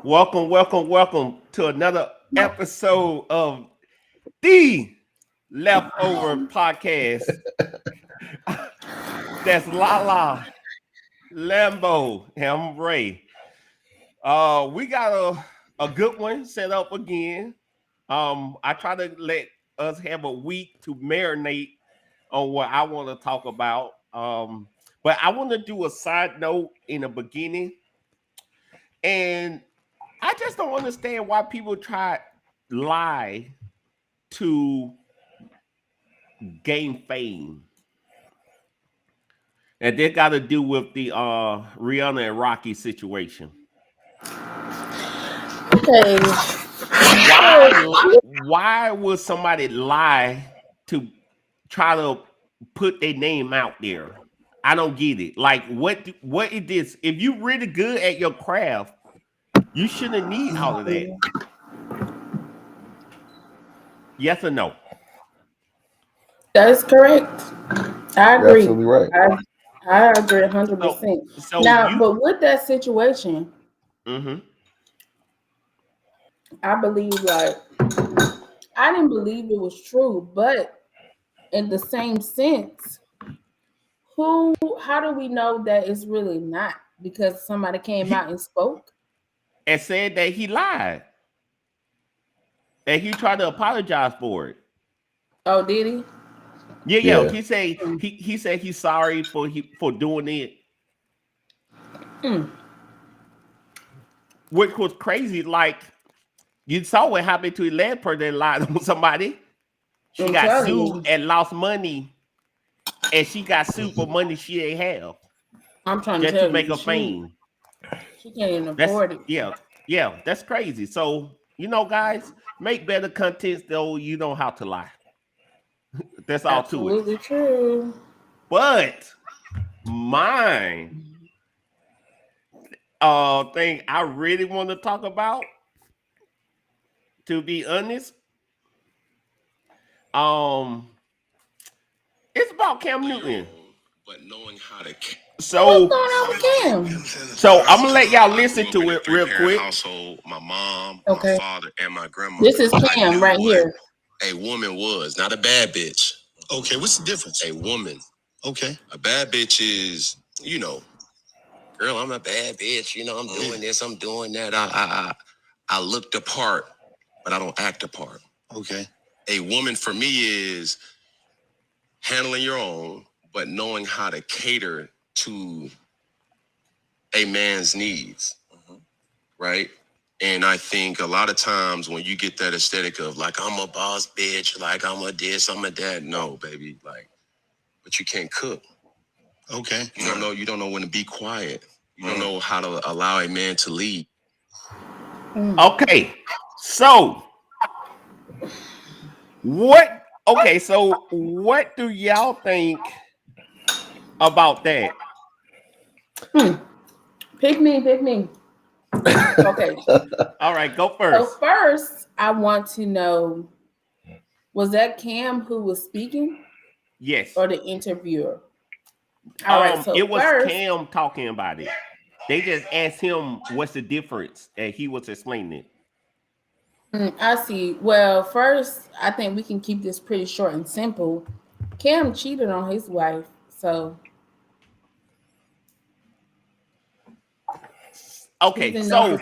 Welcome to another episode of the Leftover Podcast. That's Lala, Lambo, and I'm Ray. We got a good one set up again. I try to let us have a week to marinate on what I want to talk about. But I want to do a side note in the beginning, and I just don't understand why people try lie to gain fame. And they got to do with the Rihanna and Rocky situation. Okay. Why would somebody lie to try to put their name out there? I don't get it. Like what it is. If you really good at your craft, you shouldn't need all of that. Yes or no? That is correct. I You're agree. absolutely right. I agree 100%. So Now, but with that situation, mm-hmm. I believe I didn't believe it was true, but in the same sense, how do we know that it's really not? Because somebody came out and spoke and said that he lied. And he tried to apologize for it. Oh, did he? Yeah. He said he's sorry for doing it. Which was crazy. Like you saw what happened to 11 person that lied on somebody. She got sued and lost money, and she got sued for money she ain't have. I'm trying just to tell to make you, a fame. She can't even afford it. Yeah, that's crazy. So guys, make better content though. You know how to lie. That's all to it. Absolutely true. But mine thing I really want to talk about, to be honest, it's about Cam Newton. But knowing how to. So, what's going on with Cam? So I'm gonna let y'all listen to it real quick. Household, my mom, okay. my father, and my grandmother. This is Cam right here. A woman was not a bad bitch. Okay, what's the difference? A woman. Okay. A bad bitch is, girl, I'm a bad bitch. I'm doing this, I'm doing that. I look the part, but I don't act the part. Okay. A woman for me is handling your own, but knowing how to cater to a man's needs, right? And I think a lot of times when you get that aesthetic of like, I'm a boss bitch, like I'm a this, I'm a that. No, baby, but you can't cook. Okay. You don't know when to be quiet. You don't know how to allow a man to lead. Okay. So what do y'all think about that? Pick me. Okay. All right, go first. So first, I want to know, was that Cam who was speaking? Yes. Or the interviewer? All right, so it was first, Cam talking about it. They just asked him what's the difference, and he was explaining it. I see. Well, first, I think we can keep this pretty short and simple. Cam cheated on his wife, so okay. So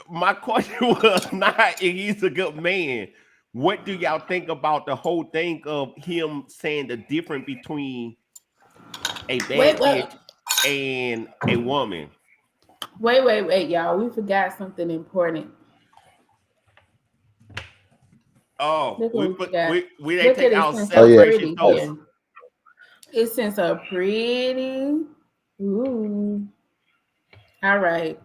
my question was not if he's a good man. What do y'all think about the whole thing of him saying the difference between a bad bitch and a woman? Wait, y'all. We forgot something important. Oh, we didn't take our celebration toast. It sends a pretty. Ooh. All right.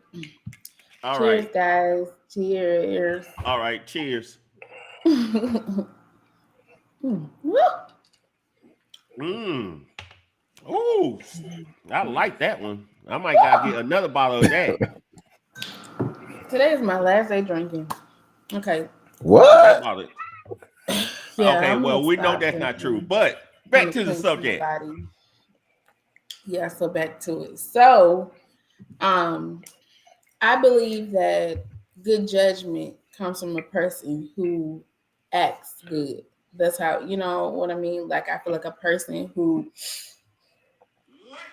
Cheers, guys. Cheers. All right, cheers. Ooh, I like that one. I might gotta get another bottle of that. Today is my last day drinking. Okay. What? Yeah, okay, well, we know that's not true, but back to the subject. Yeah, so back to it. So, I believe that good judgment comes from a person who acts good. That's how, you know what I mean? Like, I feel like a person who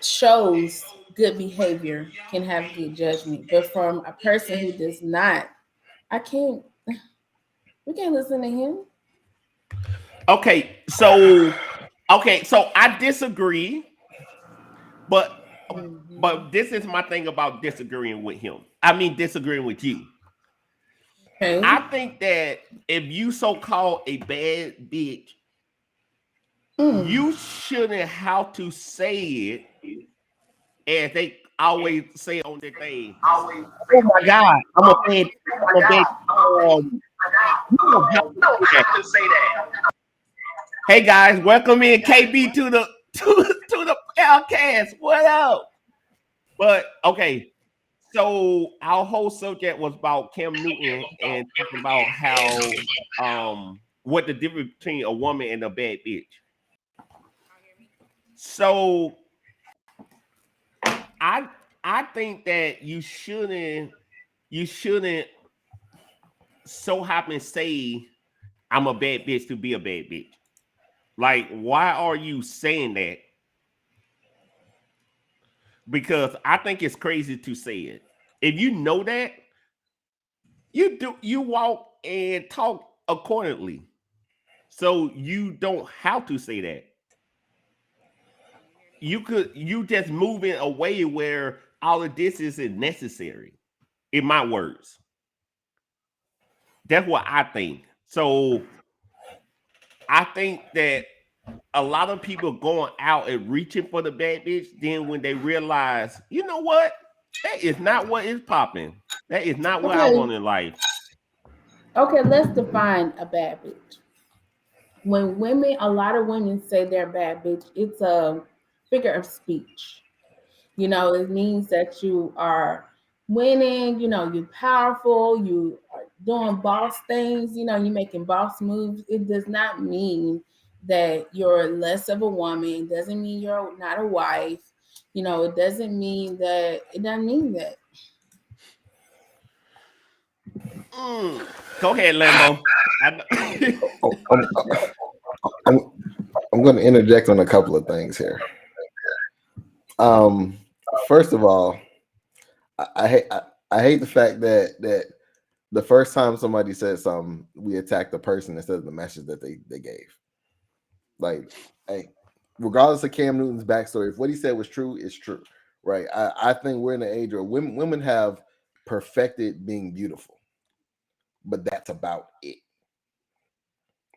shows good behavior can have good judgment. But from a person who does not, I can't, we can't listen to him. Okay, so I disagree, but Mhm. this is my thing about disagreeing with him. I mean disagreeing with you. I Okay. think that if you so called a bad bitch, Mm. you shouldn't have to say it as they always say on their thing. Oh my God, I'm a bad. You don't have to say that. Hey guys, welcome in KB to the to the podcast. What up? But okay, so our whole subject was about Cam Newton and talking about how what the difference between a woman and a bad bitch. So I I think that you shouldn't so happen say I'm a bad bitch to be a bad bitch. Like, why are you saying that? Because I think it's crazy to say it. If you know that, you walk and talk accordingly. So you don't have to say that. You just move in a way where all of this isn't necessary. In my words. That's what I think. So I think that a lot of people going out and reaching for the bad bitch, then when they realize, you know what? That is not what is popping. That is not what I Okay. want in life. Okay, let's define a bad bitch. When women, a lot of women say they're a bad bitch, it's a figure of speech. You know, it means that you are winning, you know, you're powerful, you are doing boss things, you know, you're making boss moves. It does not mean that you're less of a woman. It doesn't mean you're not a wife. You know, it doesn't mean that. Mm. Go ahead, Lambo. I, Oh, I'm I'm going to interject on a couple of things here. Um, First of all, I hate the fact that the first time somebody said something, we attacked the person instead of the message that they gave. Like, hey, regardless of Cam Newton's backstory, if what he said was true, it's true, right? I think we're in an age where women have perfected being beautiful, but that's about it.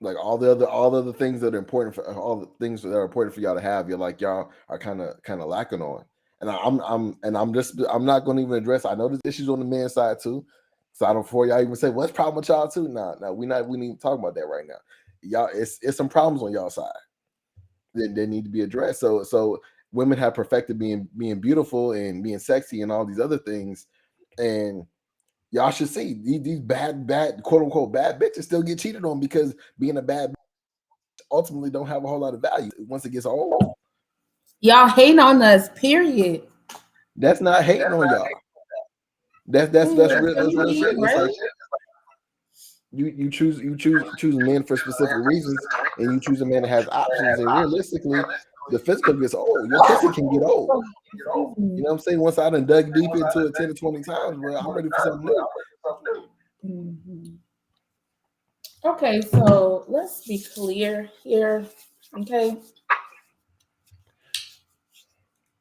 Like all the other things that are important for all the things that are important for y'all to have, you're like y'all are kind of lacking on. And I'm not going to even address. I know there's issues on the men's side too. So I don't before y'all even say what's problem with y'all too. No, we need to talk about that right now. Y'all, it's some problems on y'all side that they need to be addressed. So women have perfected being beautiful and being sexy and all these other things, and y'all should see these bad quote unquote bad bitches still get cheated on because being a bad bitch ultimately don't have a whole lot of value once it gets old. Y'all hate on us, period. That's not hating on y'all. That's real shit. It's Right? like you choose men for specific reasons, and you choose a man that has options. And realistically, the physical gets old. Your pussy can get old. Excuse You me. know what I'm saying? Once I done dug deep into it 10 to 20 times, bro, I'm ready for something new. Mhm. Okay, so let's be clear here. Okay,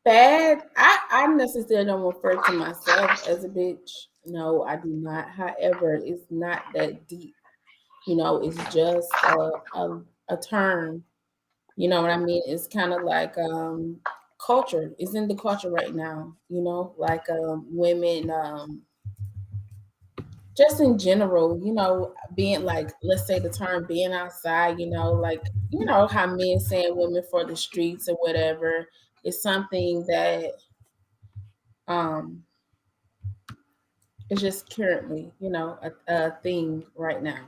bad. I necessarily don't refer to myself as a bitch. No, I do not. However, it's not that deep. You know, it's just a term. You know what I mean? It's kind of like culture. It's in the culture right now. You know, like women. Just in general, you know, being like, let's say the term being outside, you know, like, you know, how men saying women for the streets or whatever is something that um is just currently, you know, a thing right now.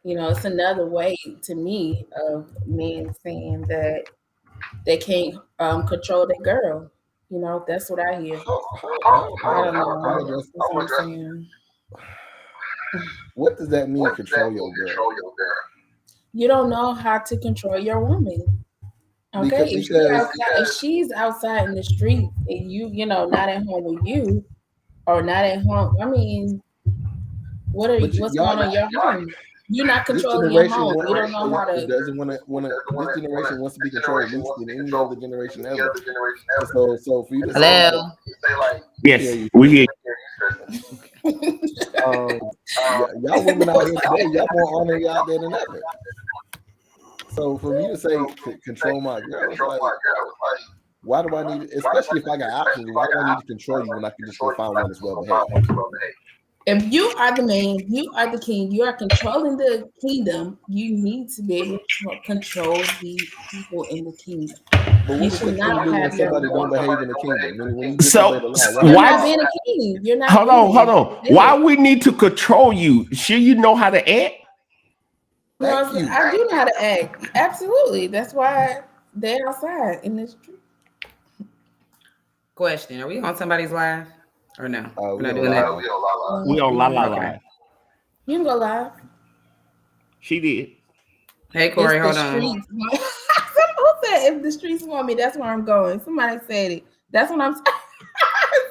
You know, it's another way to me of men saying that they can't control their girl. You know, that's what I hear. How- I don't know. I'm gonna That's what I'm saying. what does that mean? Control your girl? You don't know how to control your woman. Okay, Because if she's outside in the street and you know, not at home with you or not at home, I mean, but what's y'all, going on in your home? You're not this controlling your generation home. You don't know how to. doesn't want to. This generation wants to be controlled least than any other generation ever. And so for you to say like, Yes, we hear y'all women out here today, y'all more honor y'all there than ever. So for me to say control my girl, it's like, why do I need, especially if I got options, why do I need to control you when I can just go find one that's well behaved? If you are the man, you are the king, you are controlling the kingdom, you need to be able to control the people in the kingdom. But You what does should the king not do when have your. somebody don't behave in the kingdom? When you so. disobey the law, You're Why? not being a king. You're not. Hold on, being. hold on. Why we need to control you? Should you know how to act? No, Thank you. I do know how to act. Absolutely. That's why they're outside in the street. Question: are we on somebody's live or no? We're We not on doing live. that. We on la la Okay. la. You can go live. She did. Hey Corey, It's hold the on. streets. Who said if the streets want me, that's where I'm going? Somebody said it. That's what I'm saying.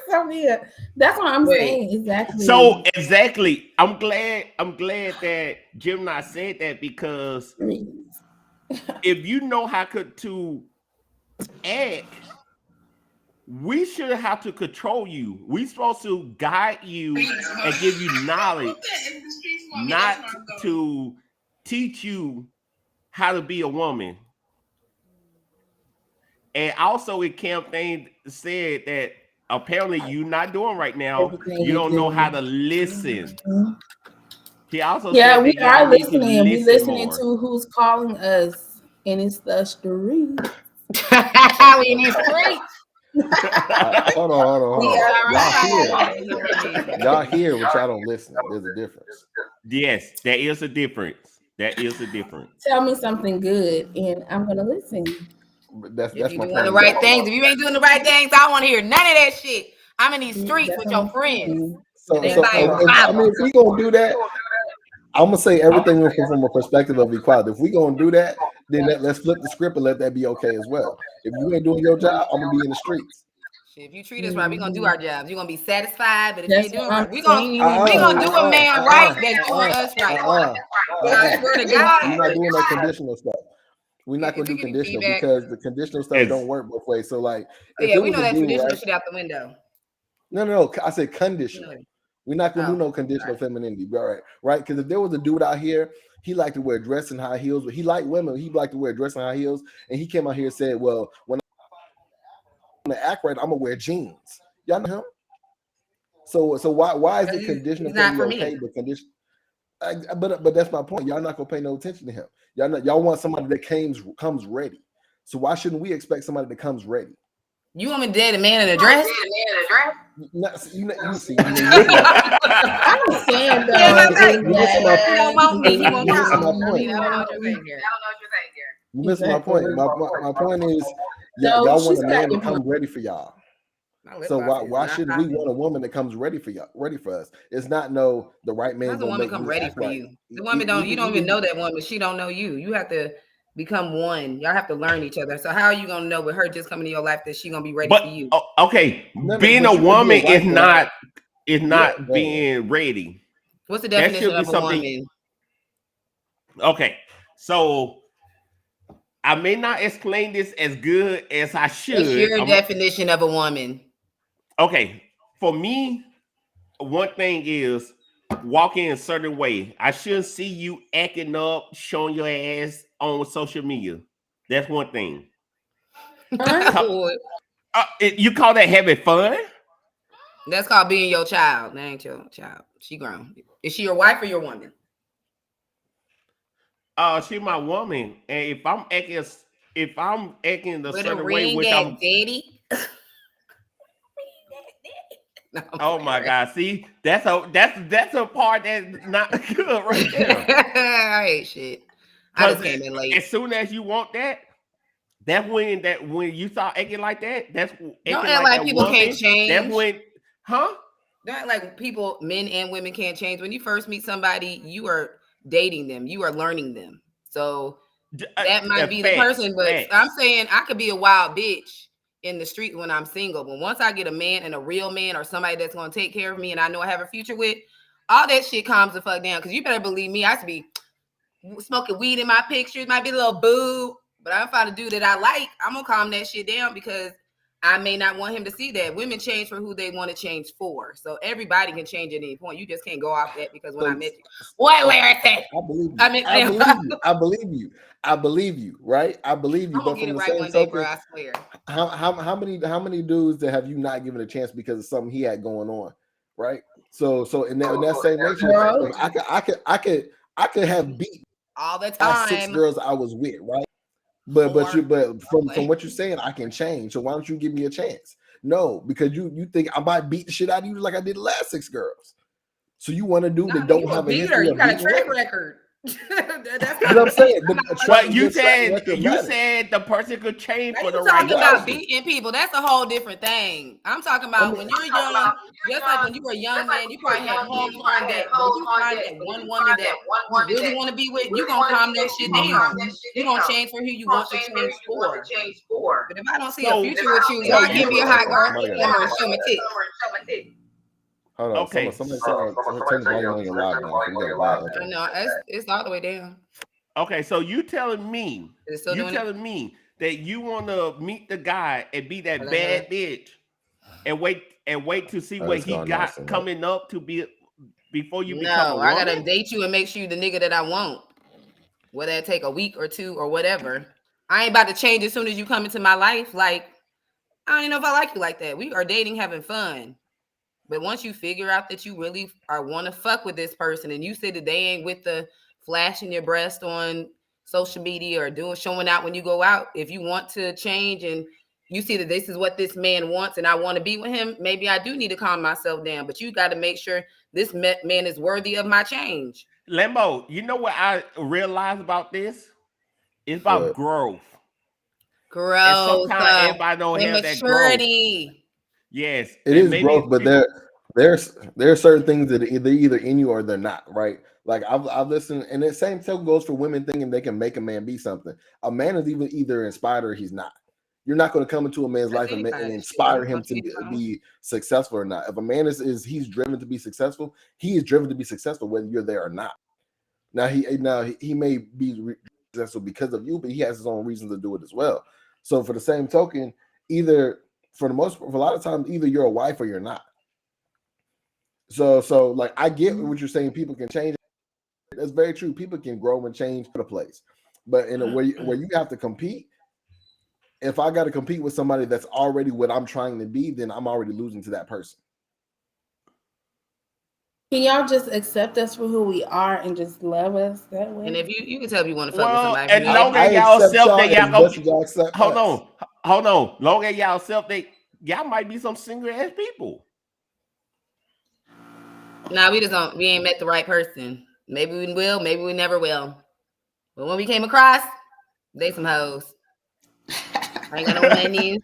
So weird. That's what I'm saying. Exactly. So exactly. I'm glad that Gemini said that, because if you know how to act, we shouldn't have to control you. We supposed to guide you and give you knowledge, not to teach you how to be a woman. And also, in campaign said that apparently you're not doing right now. Everything You is don't know good. how to listen. He also Yeah, said we that y'all are need to listening. We listen listening more. to who's calling us, and it's the street. We need three. Hold on. Y'all hear, but y'all don't listen. There's a difference. Yes, there is a difference. Tell me something good, and I'm gonna listen. But that's If you my doing point. the right things, if you ain't doing the right things, I don't want to hear none of that shit. I'm in these streets That's with what your I'm friends. saying. So They so buy your if we gonna do that, I'm gonna say everything from a perspective of equality. If we gonna do that, then let's flip the script and let that be okay as well. If you ain't doing your job, I'm gonna be in the streets. Shit, if you treat us right, we're gonna do our jobs. You're gonna be satisfied, but if That's you ain't what doing I'm right, we saying. gonna do a man right that's doing us right. I swear to God. We're not doing that conditional stuff. We're not If gonna we do get any conditional feedback. because the conditional stuff don't work both ways. So like, Oh, if yeah, it we was know a that dude, traditional right? shit out the window. No. I said conditional. We're not gonna do no conditional femininity. All right, right? Because if there was a dude out here, he liked to wear dress and high heels, but he liked women. He liked to wear dress and high heels, and he came out here and said, "Well, when I'm gonna act right, I'm gonna wear jeans." Y'all know him. So why is it conditional can be okay, but condition? But that's my point. Y'all not gonna pay no attention to him. Y'all want somebody that comes ready. So why shouldn't we expect somebody that comes ready? You want me to date a man in a dress? You see. I'm saying You missing my point. My point is, y'all want a man to come ready for y'all. So why should we want a woman that comes ready for y'all, ready for us? It's not the right man. How's a woman come ready for you? The woman you don't even know that woman. She don't know you. You have to become one. Y'all have to learn each other. So how are you gonna know with her just coming to your life that she gonna be ready for you? Okay, being a woman is not being ready. What's the definition of a woman? Okay, so I may not explain this as good as I should. What's your definition of a woman? Okay, for me, one thing is walking a certain way. I shouldn't see you acting up, showing your ass on social media. That's one thing. You call that having fun? That's called being your child. That ain't your child. She grown. Is she your wife or your woman? She's my woman, and if I'm acting a certain way, which I'm daddy. No, oh my God! See, that's a part that's not good right there. I hate shit. I just came in late. As soon as you want that, That's when you start acting like that. That's Don't acting act like like that people woman. can't change. That's when, huh? Don't act like people, men and women, can't change. When you first meet somebody, you are dating them. You are learning them. So that might be the person. But I'm saying I could be a wild bitch in the street when I'm single. But once I get a man and a real man or somebody that's going to take care of me and I know I have a future with, all that shit calms the fuck down. Because you better believe me, I used to be smoking weed in my pictures, might be a little boo, but I'm find a dude that I like. I'm gonna calm that shit down because I may not want him to see that. Women change for who they want to change for. So everybody can change at any point. You just can't go off that because when I met you, what Larry said. I believe you. I mean, I believe you. I believe you. I believe you. Right? I believe you. I'm gonna But get from it the right same one day, token, bro. I swear. how many dudes that have you not given a chance because of something he had going on? Right? So in that same nature, I could have beat all the my 6 time. girls I was with, right? But from what you're saying, I can change. So why don't you give me a chance? No, because you think I might beat the shit out of you like I did the last 6 girls. So you want to do that don't have a history you of got a beating track women. record. That's But I'm saying, but you said the person could change for the right talking about person. beating people. That's a whole different thing. I'm talking about when you're young, just like when you were a young man, you probably had hoes on deck. But if you find that one woman that you really want to be with, you're gonna calm that shit down. You're gonna change for who you want to change for. But if I don't see a future with you, I'll give you a hot girl and show my tits. Hold on, okay. Somebody turn the volume on your loud now. So we got a bad echo. I know it's all the way down. Okay, so you telling me that you want to meet the guy and be that bad bitch and wait to see what he got coming up to be before you become a woman? I gotta date you and make sure you the nigga that I want. Whether it take a week or 2 or whatever. I ain't about to change as soon as you come into my life. Like, I don't even know if I like you like that. We are dating, having fun. But once you figure out that you really want to fuck with this person and you say that they ain't with the flashing your breast on social media or showing out when you go out, if you want to change and you see that this is what this man wants and I want to be with him, maybe I do need to calm myself down. But you got to make sure this man is worthy of my change. Lambo, you know what I realized about this? It's about growth. And sometimes everybody don't have that growth. Yes, it is growth, but there are certain things that they're either in you or they're not, right? Like I've listened, and the same token goes for women thinking they can make a man be something. A man is either inspired or he's not. You're not going to come into a man's life and inspire him to be successful or not. If a man he's driven to be successful, he is driven to be successful whether you're there or not. Now he may be successful because of you, but he has his own reasons to do it as well. So for the same token, for a lot of times, either you're a wife or you're not. So like I get what you're saying. People can change. That's very true. People can grow and change the place, but in a way where you have to compete. If I got to compete with somebody that's already what I'm trying to be, then I'm already losing to that person. Can y'all just accept us for who we are and just love us that way? And if you can tell if you want to fuck with somebody, and long as y'all accept that y'all go. Hold on. Long as y'all accept that y'all might be some single ass people. Nah, we ain't met the right person. Maybe we will, maybe we never will. But when we came across, they some hoes. I ain't got no money.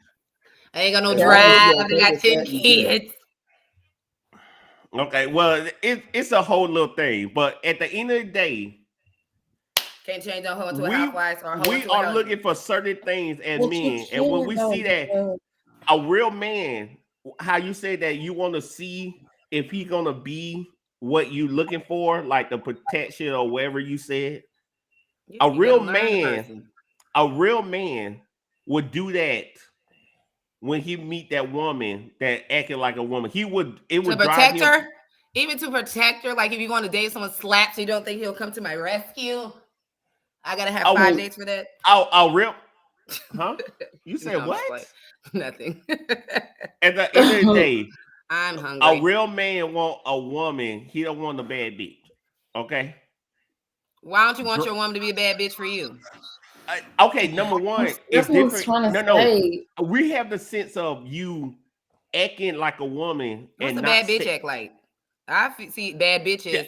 I ain't got no drive. I got 10 kids. Okay, well, it's a whole little thing, but at the end of the day, can't change a hoe into a housewife or a hoe we are looking for certain things as men, and when we see that a real man, how you say that you want to see if he's gonna be what you looking for, like the protection or whatever you said. A real man would do that when he meet that woman that acting like a woman. It would protect her, even to protect her. Like if you're going to date someone slaps, you don't think he'll come to my rescue. I gotta have 5 dates for that. Real, huh? You said what? Like, nothing. At the end of the day, I'm hungry. A real man want a woman. He don't want a bad bitch. Okay. Why don't you want your woman to be a bad bitch for you? Okay, number one, it's different. No. We have the sense of you acting like a woman. What's a bad bitch act like? I see bad bitches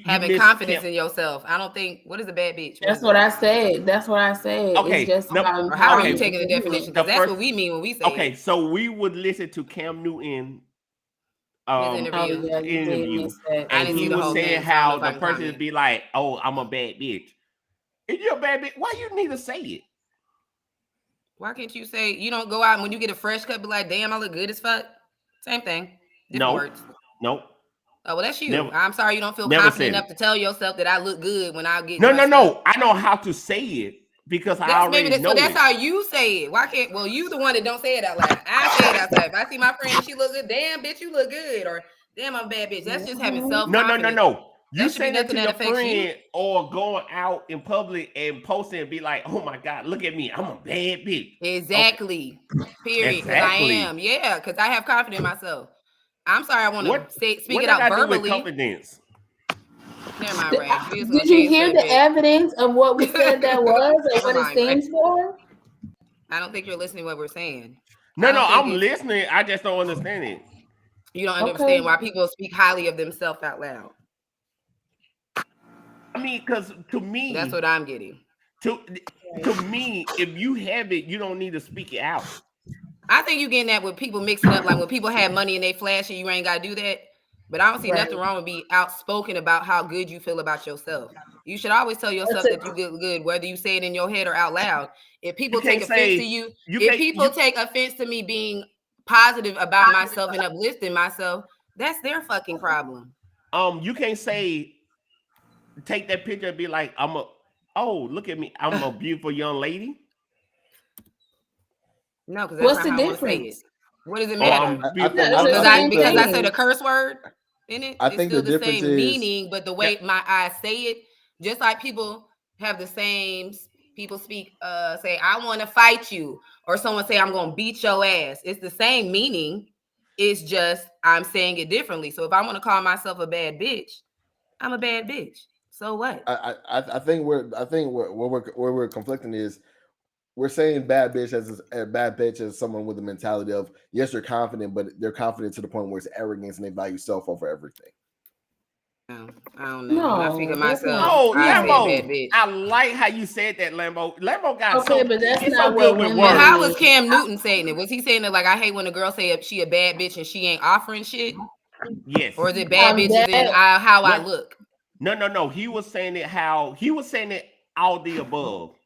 having confidence in yourself. I don't think. What is a bad bitch? That's what I said. That's what I said. Okay, it's just how are you taking the definition? Because that's what we mean when we say. Okay, so we would listen to Cam Newton. His interview. And he was saying how the person would be like, "Oh, I'm a bad bitch." If you're a bad bitch, why you need to say it? Why can't you say you don't go out and when you get a fresh cut, be like, "Damn, I look good as fuck." Same thing. Different words. Nope. Oh well, that's you. I'm sorry you don't feel confident enough to tell yourself that I look good when I get. No. I know how to say it because I already know. So that's how you say it. Why can't? Well, you the one that don't say it out loud. I say it outside. If I see my friend and she look good, damn bitch, you look good, or damn I'm a bad bitch. That's just having self-confidence. No. You say that to your friend or going out in public and posting and be like, "Oh my God, look at me, I'm a bad bitch." Exactly. Okay. Period. Because I am. Yeah, because I have confidence in myself. I'm sorry, I want to speak it out verbally. Confidence? Never mind, Ray. Did you hear the evidence of what we said that was and what it stands for? I don't think you're listening to what we're saying. No, I'm listening. I just don't understand it. You don't understand why people speak highly of themselves out loud. I mean, because to me, that's what I'm getting. To me, if you have it, you don't need to speak it out. I think you're getting that with people mixing up, like when people have money and they flash it, you ain't got to do that. But I don't see nothing wrong with being outspoken about how good you feel about yourself. You should always tell yourself that you feel good, whether you say it in your head or out loud. If people take offense to you, if people take offense to me being positive about myself and uplifting myself, that's their fucking problem. You can't say, take that picture and be like, look at me, I'm a beautiful young lady. No, because that's not how I want to say it. What does it matter? Because I said a curse word in it. It's still the same meaning, but the way my eyes say it, just like people have the same. People speak, say, "I want to fight you," or someone say, "I'm gonna beat your ass." It's the same meaning. It's just I'm saying it differently. So if I want to call myself a bad bitch, I'm a bad bitch. So what? I think where we're conflicting is we're saying bad bitch as someone with a mentality of yes, they're confident, but they're confident to the point where it's arrogance and they value self over everything. I don't know. When I figure myself, I like how you said that, Lambo. Lambo got but that's not what women. How was Cam Newton saying it? Was he saying it like I hate when a girl say she a bad bitch and she ain't offering shit? Yes. Or is it bad bitches and how I look? No. He was saying it all the above.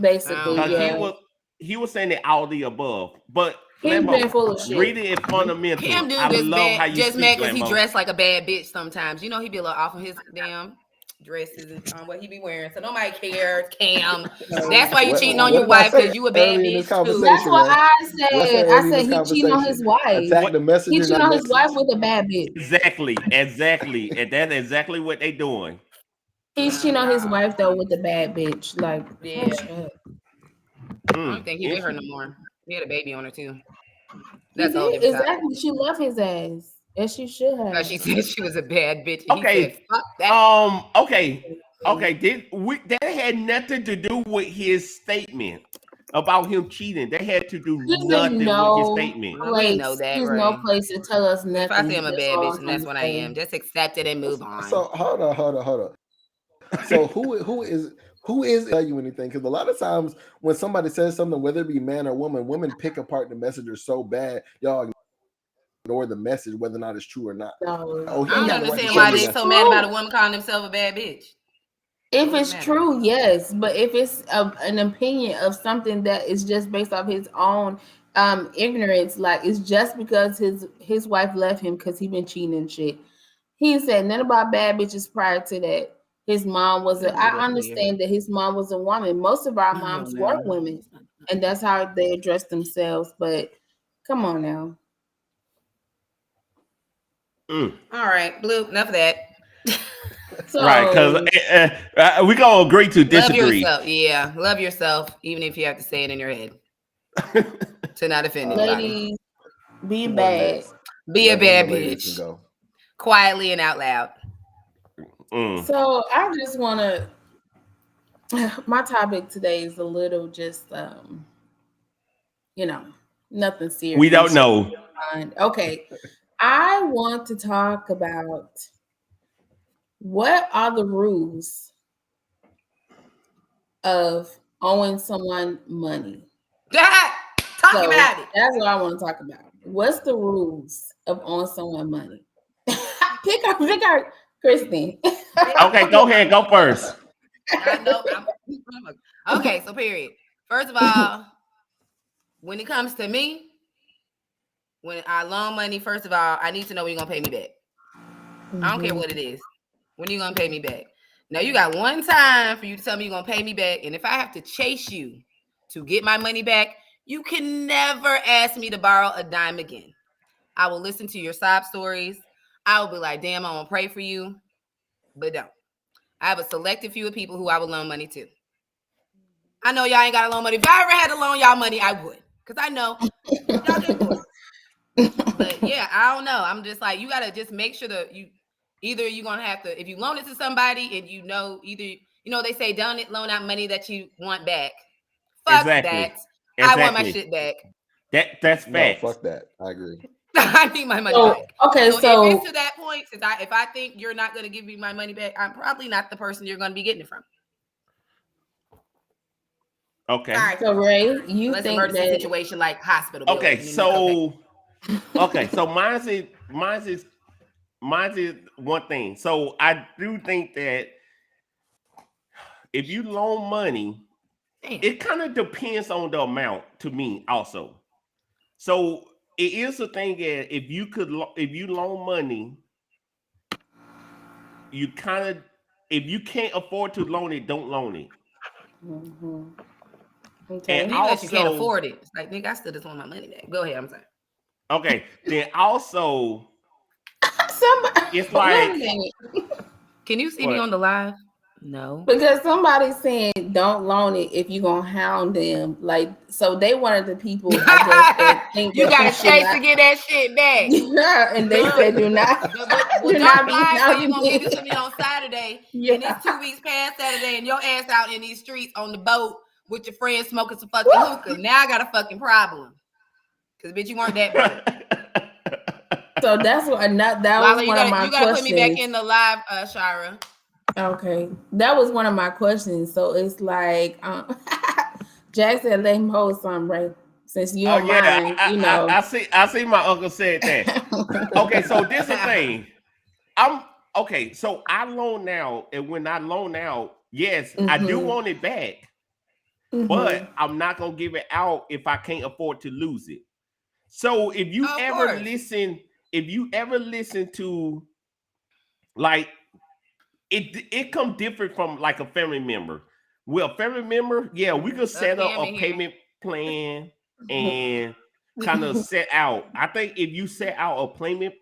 Basically, he was saying it all the above, but he's been full of shit. Reading it fundamental. Cam Newton just bad, just mad because he dressed like a bad bitch sometimes. You know he be a little off on his damn dresses on what he be wearing, so nobody cares. Cam, that's why you cheating on your wife because you a bad bitch too. That's what I said. I said he cheating on his wife. He cheating on his wife with a bad bitch. Exactly, and that's exactly what they doing. He's cheating on his wife though with a bad bitch. Like, yeah. I don't think he with her no more. He had a baby on her too. That's all. Exactly. She loved his ass, as she should have. No, she said she was a bad bitch. Okay. He said, fuck that. Okay. That had nothing to do with his statement about him cheating. That had to do nothing with his statement. We know that. There's no place to tell us nothing. If I say I'm a bad bitch, and that's what I am. Just accept it and move on. So hold on. So who is tell you anything? Because a lot of times when somebody says something, whether it be man or women pick apart the messenger so bad, y'all ignore the message, whether or not it's true or not. I don't understand why they're so mad about a woman calling themselves a bad bitch. If it's true, yes, but if it's an opinion of something that is just based off his own ignorance, like it's just because his wife left him because he been cheating and shit. He said nothing about bad bitches prior to that. His mom was I understand that his mom was a woman. Most of our moms were women, and that's how they address themselves. But come on now. All right, Blue, enough of that. So, right, because we gonna agree to disagree. Love yourself, yeah. Love yourself, even if you have to say it in your head to not offend anybody. Ladies, be bad. Be a bad bitch. Quietly and out loud. So I just want to. My topic today is a little just, nothing serious. We don't know. Okay, I want to talk about What are the rules of owing someone money? Talk about it. That's what I want to talk about. What's the rules of owing someone money? pick our Kristen. Okay, go ahead. Go first. I know. Okay, so period. First of all, when it comes to me, when I loan money, first of all, I need to know when you're going to pay me back. I don't care what it is. When are you going to pay me back? Now, you got one time for you to tell me you're going to pay me back. And if I have to chase you to get my money back, you can never ask me to borrow a dime again. I will listen to your sob stories. I will be like, damn, I'm going to pray for you. But don't. I have a selected few of people who I would loan money to. I know y'all ain't got to loan money. If I ever had to loan y'all money, I would. Because I know y'all get bored. But yeah, I don't know. I'm just like, you got to just make sure that either you're going to have to, if you loan it to somebody and they say don't loan out money that you want back. Fuck that. I want my shit back. That's facts. No, fuck that. I agree. I need my money back. Okay, so if it's to that point, if I think you're not going to give me my money back, I'm probably not the person you're going to be getting it from. Okay. All right. So Ray, you Unless think emergency that situation like hospital bill. Okay, so mine's is one thing. So I do think that if you loan money, it kind of depends on the amount to me also. So it is a thing that if you loan money, you kind of, if you can't afford to loan it, don't loan it. Mm-hmm. Okay. And also, you can't afford it. It's like, nigga, I still just want my money back. Go ahead, I'm sorry. Okay, then also, it's like, can you see me on the live? No, because somebody's saying don't loan it if you're gonna hound them. Like, so they one of the people I guess that think you got a chance to get that shit back. Yeah, and they said do not. Do not lie. So you gonna give it to me on Saturday, and it's 2 weeks past Saturday, and your ass out in these streets on the boat with your friends smoking some fucking hookah. Now I got a fucking problem. Cause bitch, you weren't that broke. So that's what that Lala, was one of my questions. You gotta put me back in the live, Shira. Okay, that was one of my questions. So it's like, Jack said, "Let him hold something, right?" Since you don't mind, I see. My uncle said that. Okay, so this is the thing. So I loan out, and when I loan out, yes, I do want it back, but I'm not gonna give it out if I can't afford to lose it. So if you ever listen to, like, it come different from like a family member. Well, family member, yeah, we could set up a payment plan and kind of set out. I think if you set out a payment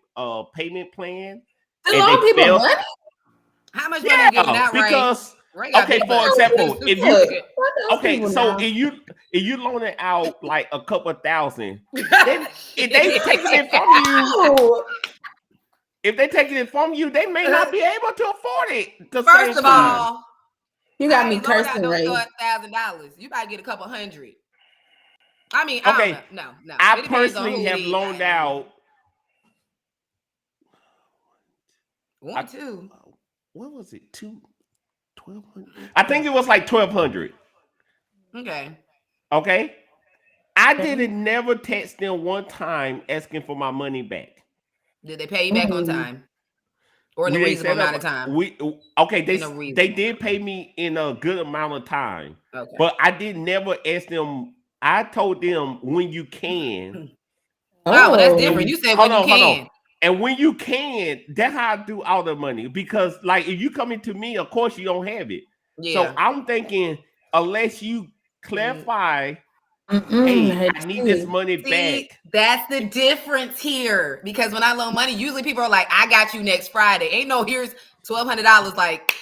plan, and they people money? How much money you giving out, because okay, for example, if you so if you loan it out like a couple $1,000, if they taking it from you. If they taking it from you, they may not be able to afford it. First of all, you got me cursing, Ray. $1,000. You might get a couple hundred. I mean, okay, no. I personally have loaned out. One, two. What was it? 1,200. I think it was like 1,200. Okay. I didn't never text them one time asking for my money back. Did they pay you back on time? Or in a reasonable amount of time? They did pay me in a good amount of time. Okay. But I did never ask them. I told them when you can. Oh, that's different. You said when you can. And when you can, that's how I do all the money. Because like if you come into me, of course you don't have it. Yeah. So I'm thinking unless you clarify. Hey, I need this money back. That's the difference here. Because when I loan money, usually people are like, I got you next Friday. Ain't no, here's $1,200. Like,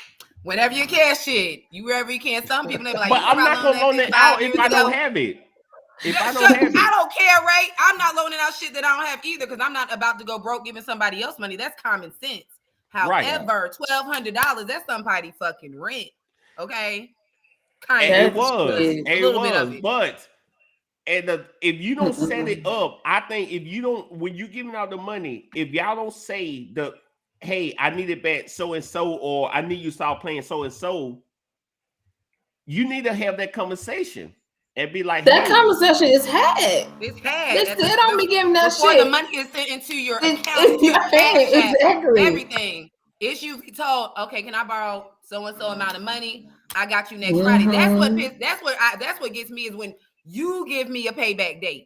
whenever you cash it, wherever you can. Some people, they be like, but I'm not going to loan it out if I don't have it. I don't care, right? I'm not loaning out shit that I don't have either because I'm not about to go broke giving somebody else money. That's common sense. However, $1,200, that's somebody fucking rent. Okay? It was. But... And if you don't set it up, I think if you don't, when you giving out the money, if y'all don't say hey, I need it back so and so, or I need you to start playing so and so, you need to have that conversation and be like, that hey, conversation is had. It's had. They still don't be giving that before shit. the money is sent into your It's account, your hand, exactly. everything. It's usually told, okay, can I borrow so and so amount of money? I got you next Friday. That's what gets me is when you give me a payback date.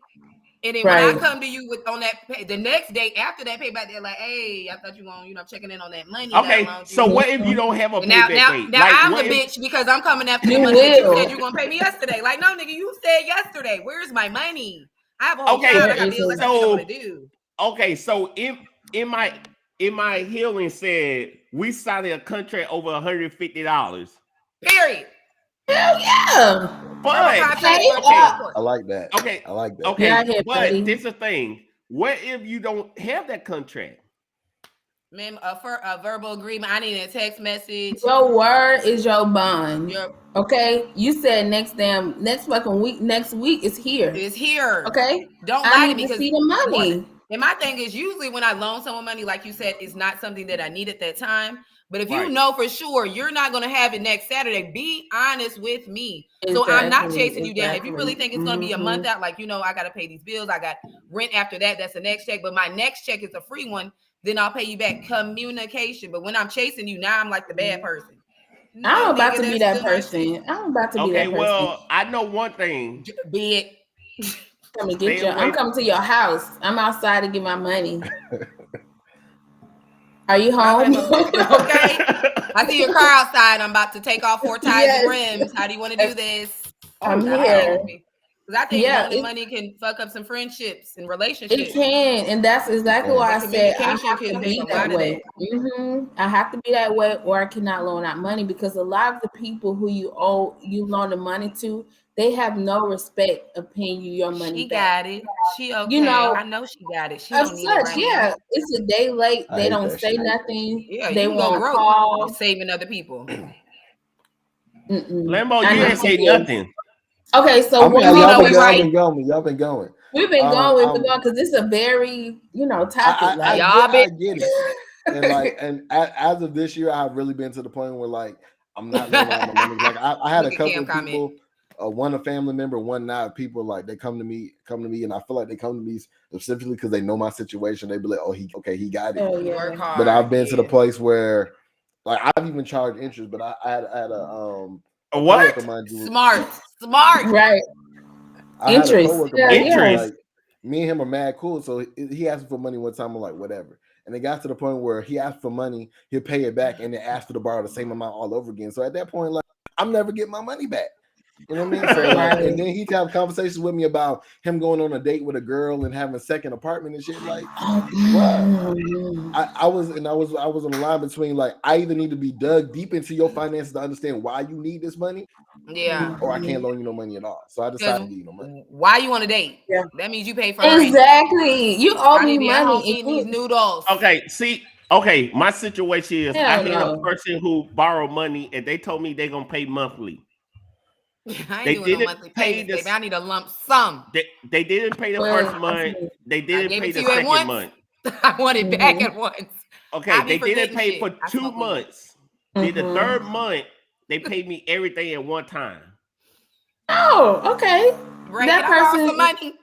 And then when I come to you with on that the next day after that payback, they're like, "Hey, I thought you were checking in on that money." Okay, so what if you don't have a payback date? Now I'm the bitch because I'm coming after the money that you said you're gonna pay me yesterday. Like, no, nigga, you said yesterday. Where's my money? I have a whole child. I got bills. I got to do. Okay, so in my healing said we signed a contract over $150. Period. Hell yeah. But I like that. Okay. I like that. Okay. But this is the thing. What if you don't have that contract? Ma'am, for a verbal agreement, I need a text message. Your word is your bond. Okay, you said next fucking week. Next week is here. It's here. Okay, don't lie to me because see the money. And my thing is usually when I loan someone money, like you said, it's not something that I need at that time. But if you know for sure you're not going to have it next Saturday, be honest with me. So I'm not chasing you down. If you really think it's going to be a month out, like, I got to pay these bills. I got rent after that. That's the next check. But my next check is a free one. Then I'll pay you back. Communication. But when I'm chasing you, now I'm like the bad person. No, I'm about to be that person. I'm about to be that person. Okay, well, I know one thing. Be it. I'm coming to your house. I'm outside to get my money. Are you home? Okay. I see your car outside. I'm about to take off 4 tires and rims. How do you want to do this? I'm here. Because I think money can fuck up some friendships and relationships. It can, and that's exactly why I said I have to be that way. I have to be that way, or I cannot loan out money because a lot of the people who you loan the money to, they have no respect of paying you your money back. Got it. She okay. I know she got it. She don't need it right now. It's a day late. They don't say nothing. Yeah, they won't call. Saving other people. Lambo, you didn't say nothing. Okay, so y'all been going. We've been going because this is a very topic. I get it, and as of this year, I've really been to the point where like I'm not loaning out my money. Like I had a couple of people, one a family member, one not. People like they come to me, and I feel like they come to me specifically because they know my situation. They be like, "Oh, he got it." Yeah. But I've been to the place where, like, I've even charged interest. But I had a what? Smart. Right. Interest. Like, me and him are mad cool. So he asked me for money one time. I'm like, whatever. And it got to the point where he asked for money, he'll pay it back, and then ask for to borrow the same amount all over again. So at that point, like, I'm never getting my money back. You know what I mean? So, like, and then he'd have conversations with me about him going on a date with a girl and having a second apartment and shit. Like, I was on the line between like I either need to be dug deep into your finances to understand why you need this money, or I can't loan you no money at all. So I decided to give you no money. Why you on a date? Yeah, that means you pay for exactly. You owe me money. Eating these noodles. Okay, see. Okay, my situation is I had a person who borrowed money and they told me they're gonna pay monthly. I ain't doing no monthly payments, baby. I need a lump sum. They didn't pay the first month. They didn't pay the second month. I want it back at once. Okay, they didn't pay for 2 months. Then the third month, they paid me everything at one time. Oh, okay. Right, that person some money.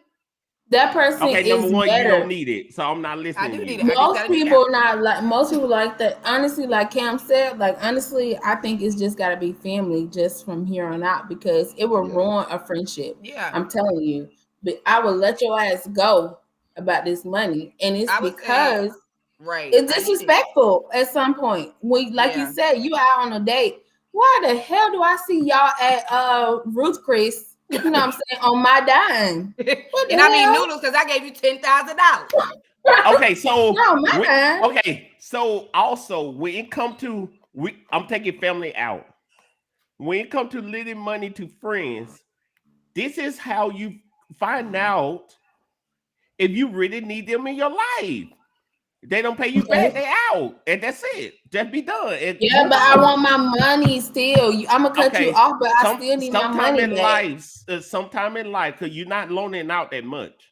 That person okay, number one, better. You don't need it, so I'm not listening to you. Most people like that. Honestly, like Cam said, like honestly, I think it's just gotta be family just from here on out because it will ruin a friendship. Yeah, I'm telling you. But I will let your ass go about this money, and it's because it's disrespectful at some point. When, like you said, you out on a date. Why the hell do I see y'all at Ruth Chris? You know what I'm saying? On my dime. And I mean noodles because I gave you $10,000. Okay, so so also when it come to I'm taking family out. When it come to lending money to friends, this is how you find out if you really need them in your life. They don't pay you back, they out, and that's it. Just be done. But I want my money still. I'm gonna cut you off, but I still need my money back. Sometime in life, because you're not loaning out that much.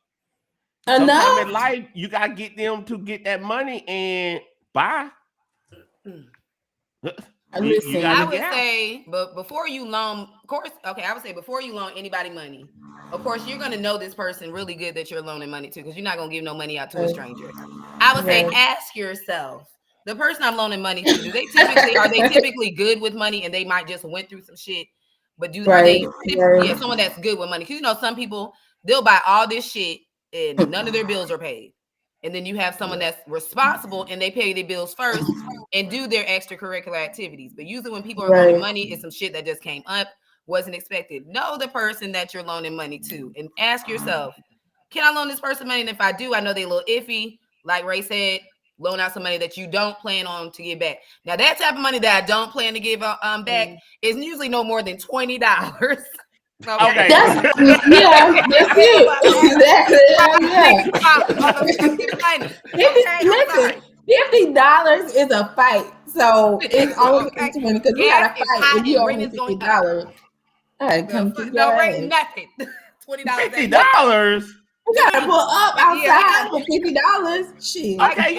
Enough sometime in life, you gotta get them to get that money and buy. Listen, I would say, but before you loan, of course, okay, I would say before you loan anybody money, of course, you're going to know this person really good that you're loaning money to, because you're not going to give no money out to a stranger. I would say, ask yourself, the person I'm loaning money to, are they typically good with money, and they might just went through some shit, but are they typically, someone that's good with money? Because, you know, some people, they'll buy all this shit and none of their bills are paid. And then you have someone that's responsible and they pay their bills first and do their extracurricular activities. But usually when people are loaning money, it's some shit that just came up, wasn't expected. Know the person that you're loaning money to and ask yourself, can I loan this person money? And if I do, I know they a little iffy. Like Ray said, loan out some money that you don't plan on to give back. Now, that type of money that I don't plan to give back is usually no more than $20. Okay. That's it. Listen, $50 is a fight, so it's only $20 because we gotta fight if you owe me $50. All right, come to no rate, nothing. $20. $50. We gotta pull up outside for $50. Shit. Okay,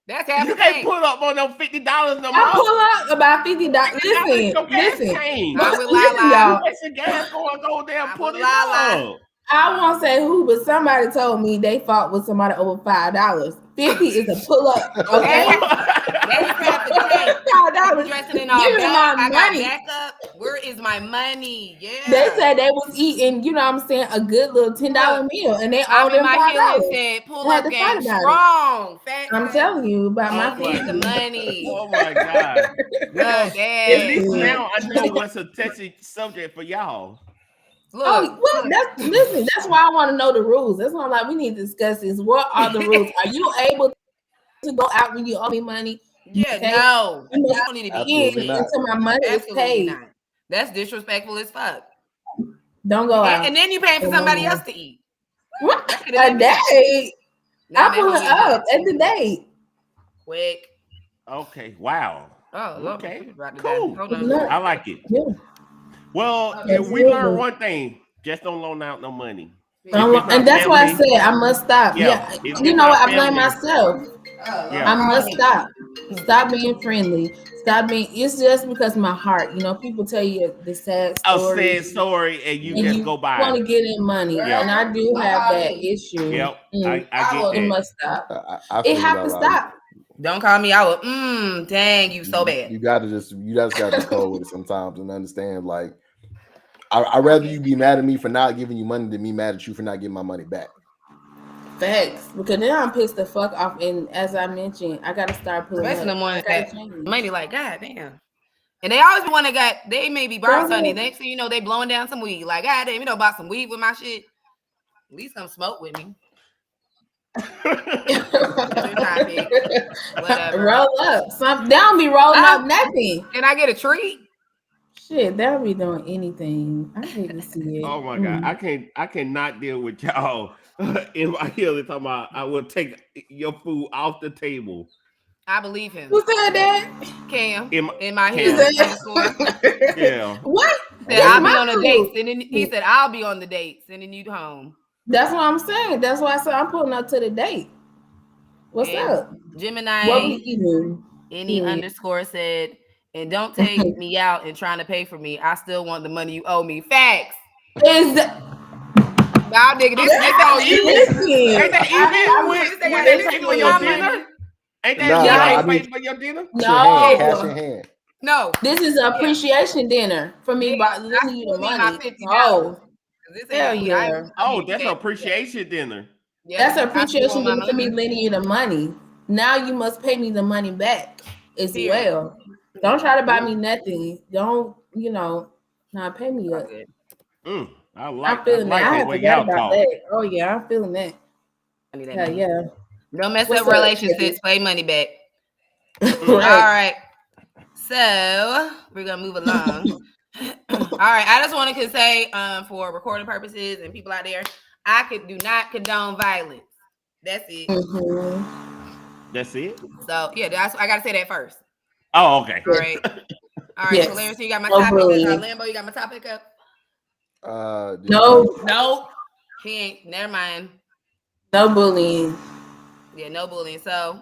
that's half you can't pull up on them $50 no more. I pull up about $50. Listen, y'all. It's a gas going go down. Pull it up. I won't say who, but somebody told me they fought with somebody over $5. 50 is a pull up. Okay. $5. Dressing in all black. I got backup. Where is my money? Yeah. They said they was eating, you know what I'm saying, a good little $10 meal, and they owed them $5. Said, pull up game strong. I'm telling you about my the money. Oh my God. Well, at least now I know what's a touchy subject for y'all. Look, that's why I want to know the rules. That's why I'm like, we need to discuss this. What are the rules? Are you able to go out when you owe me money? Yeah, no. You don't need to be in until my money is paid. Not. That's disrespectful as fuck. Don't go out. And then you paying for somebody else to eat. What? A date? I pull it up at the date. Quick. Okay. Wow. Oh, okay. Cool. I like it. Yeah. Well, we learned one thing: just don't loan out no money. And that's why I said I must stop. Yeah. You know what? I blame myself. I must stop. Stop being friendly. Stop being. It's just because my heart. You know, people tell you the sad story. A sad story, and you just go by. Want to get in money, and I do have that issue. Yep, I get that. It must stop. It have to stop. Don't call me out. Dang, you so bad. You just gotta be cold with it sometimes and understand. Like, I'd rather you be mad at me for not giving you money than me mad at you for not getting my money back. Facts, because then I'm pissed the fuck off, and as I mentioned, I gotta start pulling. Especially the ones that money, like, God damn. And they always the one that they may be bar sunny. Next thing you know, they blowing down some weed. Like, God damn, you know, bought some weed with my shit. At least come smoke with me. Roll up. They don't be rolling up nothing. Can I get a treat? Shit, they'll be doing anything. I hate to see it. Oh my God, I cannot deal with y'all in my heel talking about I will take your food off the table. I believe him. Who said that? Cam. In my heel. Yeah. What? He said, I'll be on the dates. And then he said, I'll be on the dates. Sending you home. That's what I'm saying. That's why I said I'm pulling up to the date. What's up? Gemini. What we eating? _said, and don't take me out and trying to pay for me. I still want the money you owe me. Facts. Is that? Nah, nigga, this all you. Ain't that even when they pay for your dinner? Ain't that pay for your dinner? No. Cash in hand. No. This is an appreciation dinner for me by lending you the money. Oh. Hell yeah. Oh, that's an appreciation dinner. Yeah, that's an appreciation dinner for me lending you the money. Now you must pay me the money back as well. Don't try to buy me nothing. Don't, not pay me up. I'm feeling that. I have to get about that. Oh yeah, I'm feeling that. Yeah. Don't mess up relationships. Pay money back. All right. So we're gonna move along. All right. I just wanted to say, for recording purposes and people out there, I do not condone violence. That's it. That's it. So yeah, I gotta say that first. Oh, okay. All right. All right. Yes. So Larry, so you got my topic. Lambo, you got my topic up. No. He ain't. Never mind. No bullying. Yeah, no bullying. So,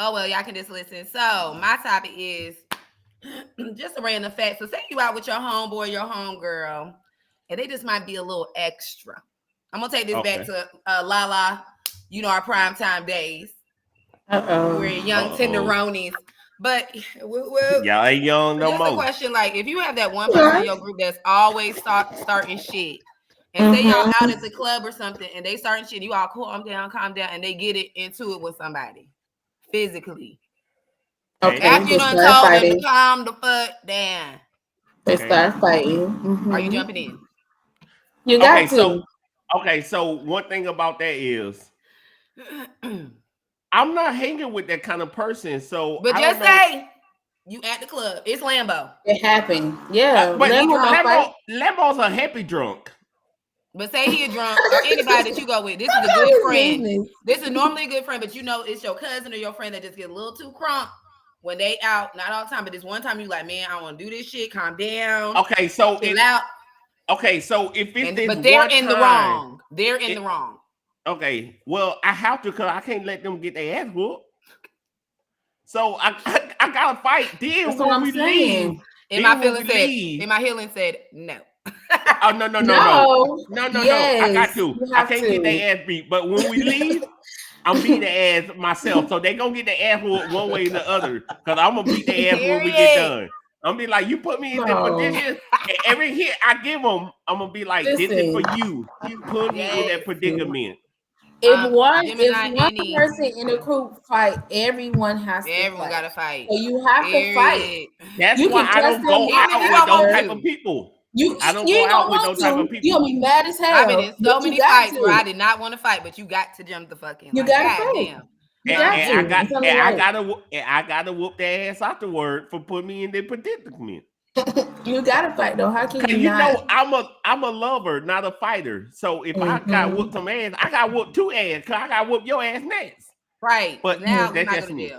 Oh well, y'all can just listen. So my topic is just a random fact. So say you out with your homeboy, your homegirl, and they just might be a little extra. I'm gonna take this back to Lala, our prime time days. We're young tenderonis. But y'all ain't young no more. Just a question, like if you have that one person in your group that's always starting shit, and say y'all out at the club or something, and they starting shit, you all calm down, and they get into it with somebody physically. Okay. After you done told them to calm the fuck down, they start fighting. Are you jumping in? You got to. So one thing about that is I'm not hanging with that kind of person. So but just say you at the club. It's Lambo. It happened. Yeah. But Lambo's a happy drunk. But say he a drunk or anybody that you go with. This is a good friend. This is normally a good friend, but it's your cousin or your friend that just get a little too crunk when they out. Not all the time, but this one time you like, man, I want to do this shit. Calm down. Okay, so chill out. Okay, so if it's this but they're one in time, the wrong. They're in the wrong. Okay, well, I have to because I can't let them get their ass whooped. So I gotta fight. Then That's when we leave, and my healing said no. Oh no! Yes, I got to. I can't get their ass beat. But when we leave, I'm beating their ass myself. So they gonna get their ass whooped one way or the other. Because I'm gonna beat their ass when we get done. I'm be like, you put me in this position. And every hit I give them, I'm gonna be like, this is for you. You put me in that predicament. If one person in the group fight, everyone has to. Everyone gotta fight. So you have to fight. That's why I don't go out with those type of people. I don't go out with those type of people. You'll be mad as hell. I've been in so many fights where I did not want to fight, but you got to jump the fuck in. You gotta fight. I gotta whoop their ass afterward for putting me in the predicament. You gotta fight though. How can you not? I'm a lover, not a fighter. So if I got whooped some ass, I got whooped two ass because I got whooped your ass next. Right. But now that's just me.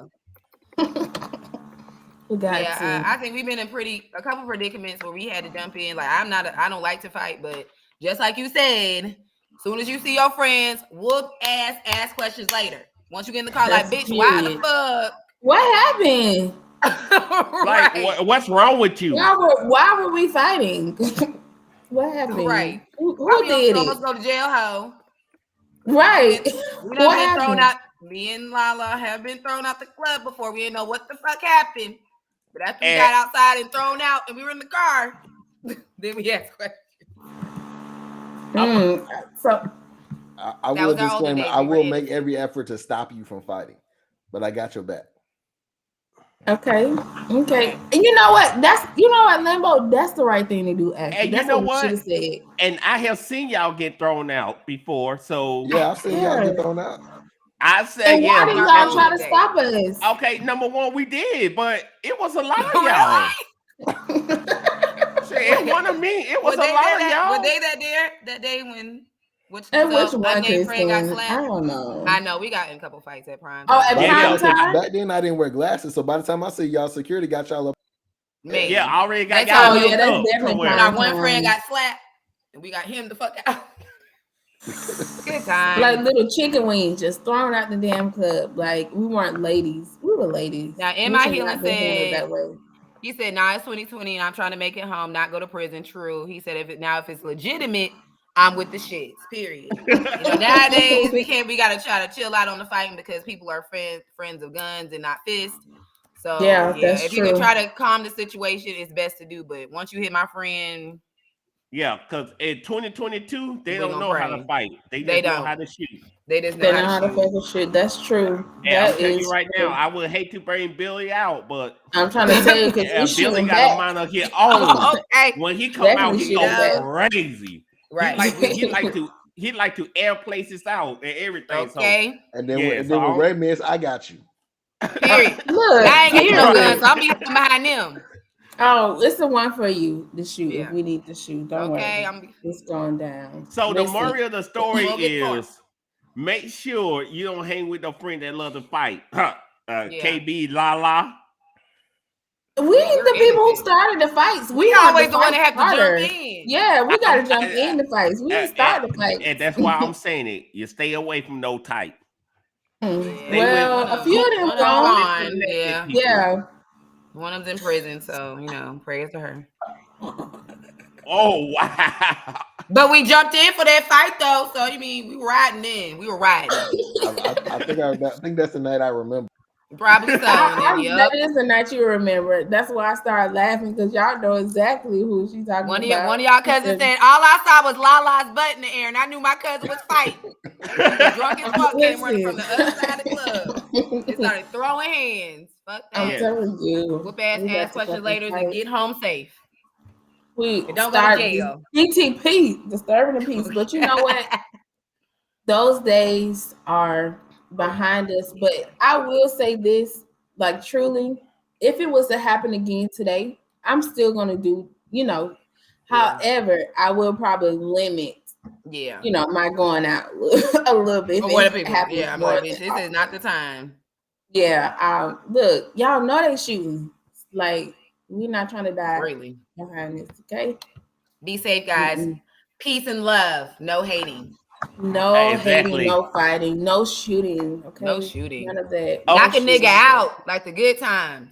I think we've been in a couple predicaments where we had to jump in. Like I don't like to fight, but just like you said, as soon as you see your friends, whoop ass, ask questions later. Once you get in the car, like, bitch, why the fuck? What happened? Like, what's wrong with you? Why were we fighting? What happened? Right. Who did it? Almost go to jail, ho. Right. We done been thrown out. Me and Lala have been thrown out the club before. We didn't know what the fuck happened. But after we got outside and thrown out and we were in the car, then we asked questions. So I will disclaim, I will make every effort to stop you from fighting, but I got your back. Okay. And you know what? Lambo, that's the right thing to do, actually. And that's you know what what? You should have said. And I have seen y'all get thrown out before, so yeah, I've seen y'all get thrown out. I said, and why did y'all try to stop us? Okay, number one, we did, but it was a lot of y'all. It wasn't me. It was a lot of y'all. Were they that day when which one friend got slapped? I don't know. I know we got in a couple fights at Prime. Oh, at Prime time? Back then I didn't wear glasses, so by the time I see y'all, security got y'all up. Man. Yeah, I already got y'all. That's definitely our one friend got slapped, and we got him the fuck out. Good time. Like little chicken wings just thrown out the damn club. Like we weren't ladies. We were ladies. Now, in my healing said that way. He said, "Nah, it's 2020, and I'm trying to make it home, not go to prison." True. He said, if it's legitimate, I'm with the shits. Period. Nowadays we gotta try to chill out on the fighting because people are friends of guns and not fists. So yeah, if you can try to calm the situation, it's best to do. But once you hit my friend. Yeah, because in 2022, they don't know how to fight. They just know how to shoot. They just know how to fucking shoot. That's true. Yeah, I'm telling you right now, I would hate to bring Billy out, but I'm trying to tell you because Billy got a mind of his own. When he come out, he go crazy. Right. He like to air places out and everything. Okay. So, and then when Ray miss, I got you. Period. Look, I ain't getting no guns, so I'm be behind them. Oh, it's the one for you to shoot if we need to shoot. Don't worry. It's going down. So the moral of the story is make sure you don't hang with no friend that love to fight. KB Lala. We the people who started the fights. We always the one that have to jump in. Yeah, we gotta jump in the fights. We didn't start the fight. And that's why I'm saying it. You stay away from no type. Well, a few of them gone. Yeah. One of them's in prison, so prayers to her. Oh wow! But we jumped in for that fight though, so we were riding in. We were riding. I think that's the night I remember. Probably so. That is the night you remember. That's why I started laughing because y'all know exactly who she's talking about. One of y'all cousins said, all I saw was Lala's butt in the air, and I knew my cousin was fighting. The drunk as fuck came running from the other side of the club. They started throwing hands. Fuck that. I'm telling you. Whoop ass questions later and get home safe. We don't go to jail. DTP, disturbing the peace. But you know what? Those days are behind us. But I will say this, like truly, if it was to happen again today, I'm still gonna do, However, I will probably limit, my going out a little bit. This is not the time. Yeah, look, y'all know they shooting. Like, we're not trying to die really behind this, okay? Be safe, guys. Mm-hmm. Peace and love. No hating. No hating, no fighting, no shooting. Okay, no shooting. None of that. Knock a nigga out like the good times.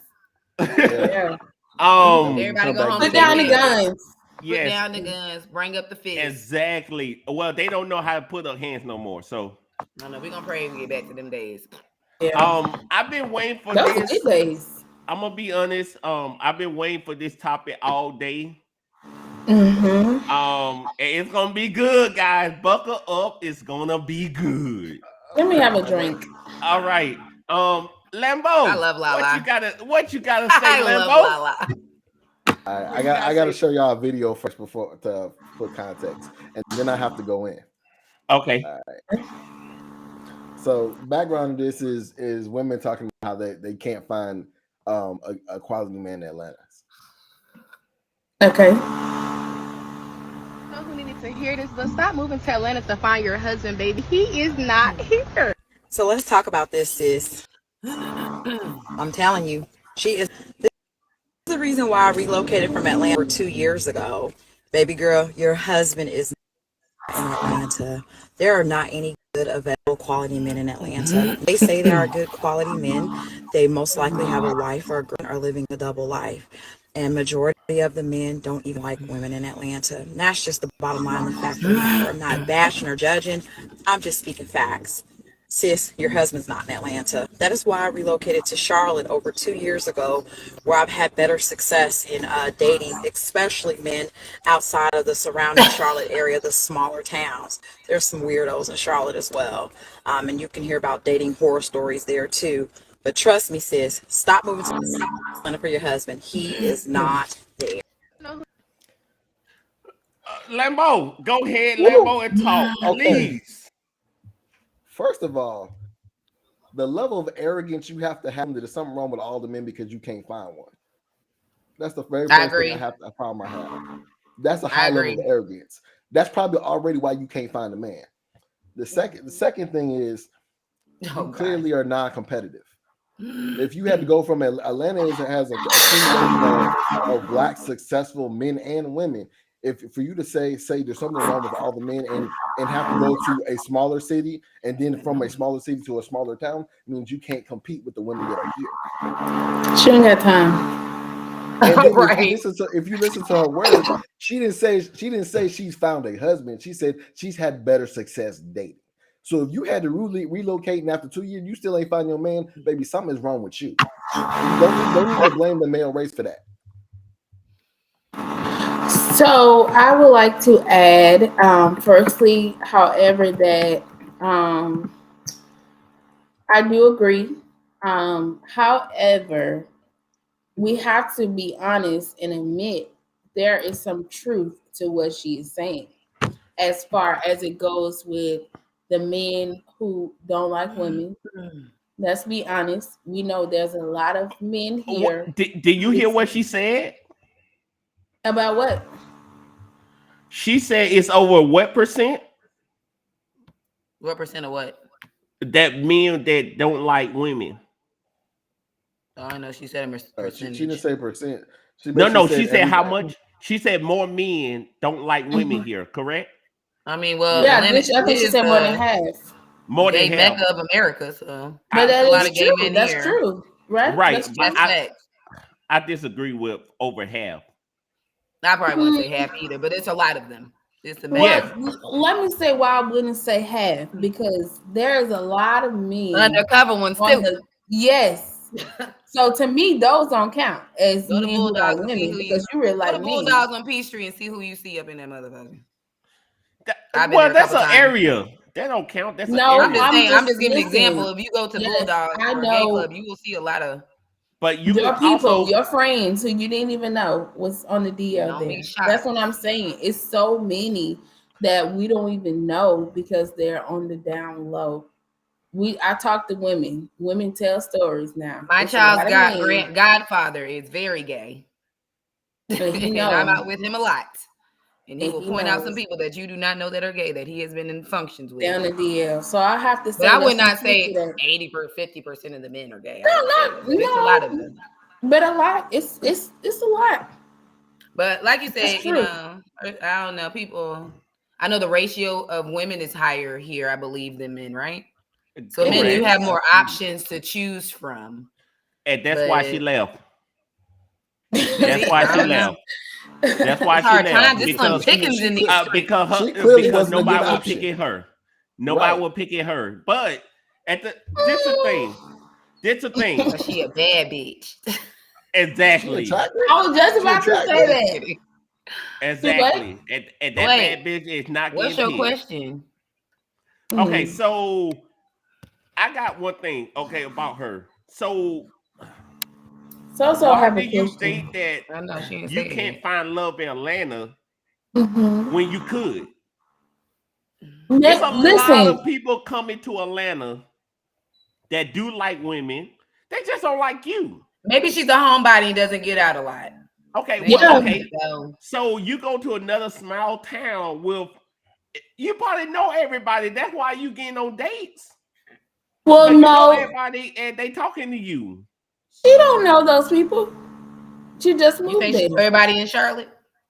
Yeah. Everybody go home. Put down the guns. Put down the guns. Bring up the fist. Exactly. Well, they don't know how to put up hands no more. So no, we're gonna pray and get back to them days. Yeah. I've been waiting for this. Days. I'm gonna be honest. I've been waiting for this topic all day. Mm-hmm. It's gonna be good, guys. Buckle up. It's gonna be good. Let me have a drink. All right. Lambo. I love Lala. What you gotta say, Lambo? Love Lala. I gotta show y'all a video first before to put context, and then I have to go in. Okay. All right. So background of this is women talking about how they can't find a quality man in Atlanta. Okay. Who needed to hear this, but stop moving to Atlanta to find your husband, baby. He is not here. So let's talk about this, sis. I'm telling you, this is the reason why I relocated from Atlanta 2 years ago. Baby girl, your husband is in Atlanta. There are not any good available quality men in Atlanta. They say there are good quality men. They most likely have a wife or a girlfriend or living a double life. And majority of the men don't even like women in Atlanta. And that's just the bottom line of the fact of the matter. I'm not bashing or judging. I'm just speaking facts. Sis, your husband's not in Atlanta. That is why I relocated to Charlotte over 2 years ago, where I've had better success in dating, especially men outside of the surrounding Charlotte area, the smaller towns. There's some weirdos in Charlotte as well. And you can hear about dating horror stories there too. But trust me, sis, stop moving to Atlanta for your husband. He is not there. Lambo, go ahead, Lambo, and talk, please. First of all, the level of arrogance you have to have, there's something wrong with all the men because you can't find one. That's the very first thing I found myself. That's a high level of arrogance. That's probably already why you can't find a man. The second thing is you clearly are non-competitive. If you had to go from Atlanta has a team of black successful men and women, for you to say there's something wrong with all the men and have to go to a smaller city and then from a smaller city to a smaller town means you can't compete with the women that are here. She ain't got time. And right. If you listen to her words, she didn't say she's found a husband. She said she's had better success dating. So if you had to relocate and after 2 years you still ain't find your man, baby, something is wrong with you. Don't need to blame the male race for that. So I would like to add, firstly, however, that I do agree. However, we have to be honest and admit there is some truth to what she is saying as far as it goes with the men who don't like women. Let's be honest. We know there's a lot of men here. Did you hear what she said? About what? She said it's over what percent? What percent of what? That men that don't like women. Oh, I know she said a percentage. She didn't say percent. She said how much. She said more men don't like women here, correct? I mean, well, yeah, I think she said more than half. More gay than half. mecca of America. So, But that a lot is of gay true. men That's here. true, right? Right. That's true. That's facts. I disagree with over half. I probably wouldn't say half either, but it's a lot of them. It's the Yes. Let me say why I wouldn't say half, because there's a lot of men undercover ones on too. Yes. So to me, those don't count as Go to men who like Bulldogs and see women, who because you you really go like to men. Bulldogs on Peachtree and see who you see up in that motherfucker. Well, that's an area. That don't count. That's an area. I'm just saying. I'm just giving an example. Listen, If you go to yes, Bulldogs I or a gay know. club, you will see a lot of. But you Your could people, also your friends who you didn't even know was on the DL Don't be there. shocked. That's what I'm saying. It's so many that we don't even know because they're on the down low. I talk to women. Women tell stories now. My It's a lot child's of men, godfather is very gay, and he and I'm knows. out with him a lot. And he And will he point out some knows. people that you do not know that are gay that he has been in functions with. Down the DL. So I have to say, But I would there's some not say truth to that. 50% of the men are gay. No, It's a lot of them. But a lot. It's a lot. But like you said, That's you true. know, I don't know. People, I know the ratio of women is higher here, I believe, than men, right? So men do have more options to choose from. And that's why she left. That's why she left. That's why she left. Because nobody was picking her. Nobody was picking her. But this the thing. This the thing. She a bad bitch. Exactly. I was just about to say that. Exactly. And that bad bitch is not What's getting your picked. question? Okay, so I got one thing, about her. So why do you think that you can't find love in Atlanta when you could? There's a lot of people coming to Atlanta that do like women. They just don't like you. Maybe she's a homebody and doesn't get out a lot. Okay, well, okay. So you go to another small town with, you probably know everybody. That's why you getting on dates. Well, you no, know everybody and they talking to you. She don't know those people. She just moved there. She know everybody in Charlotte?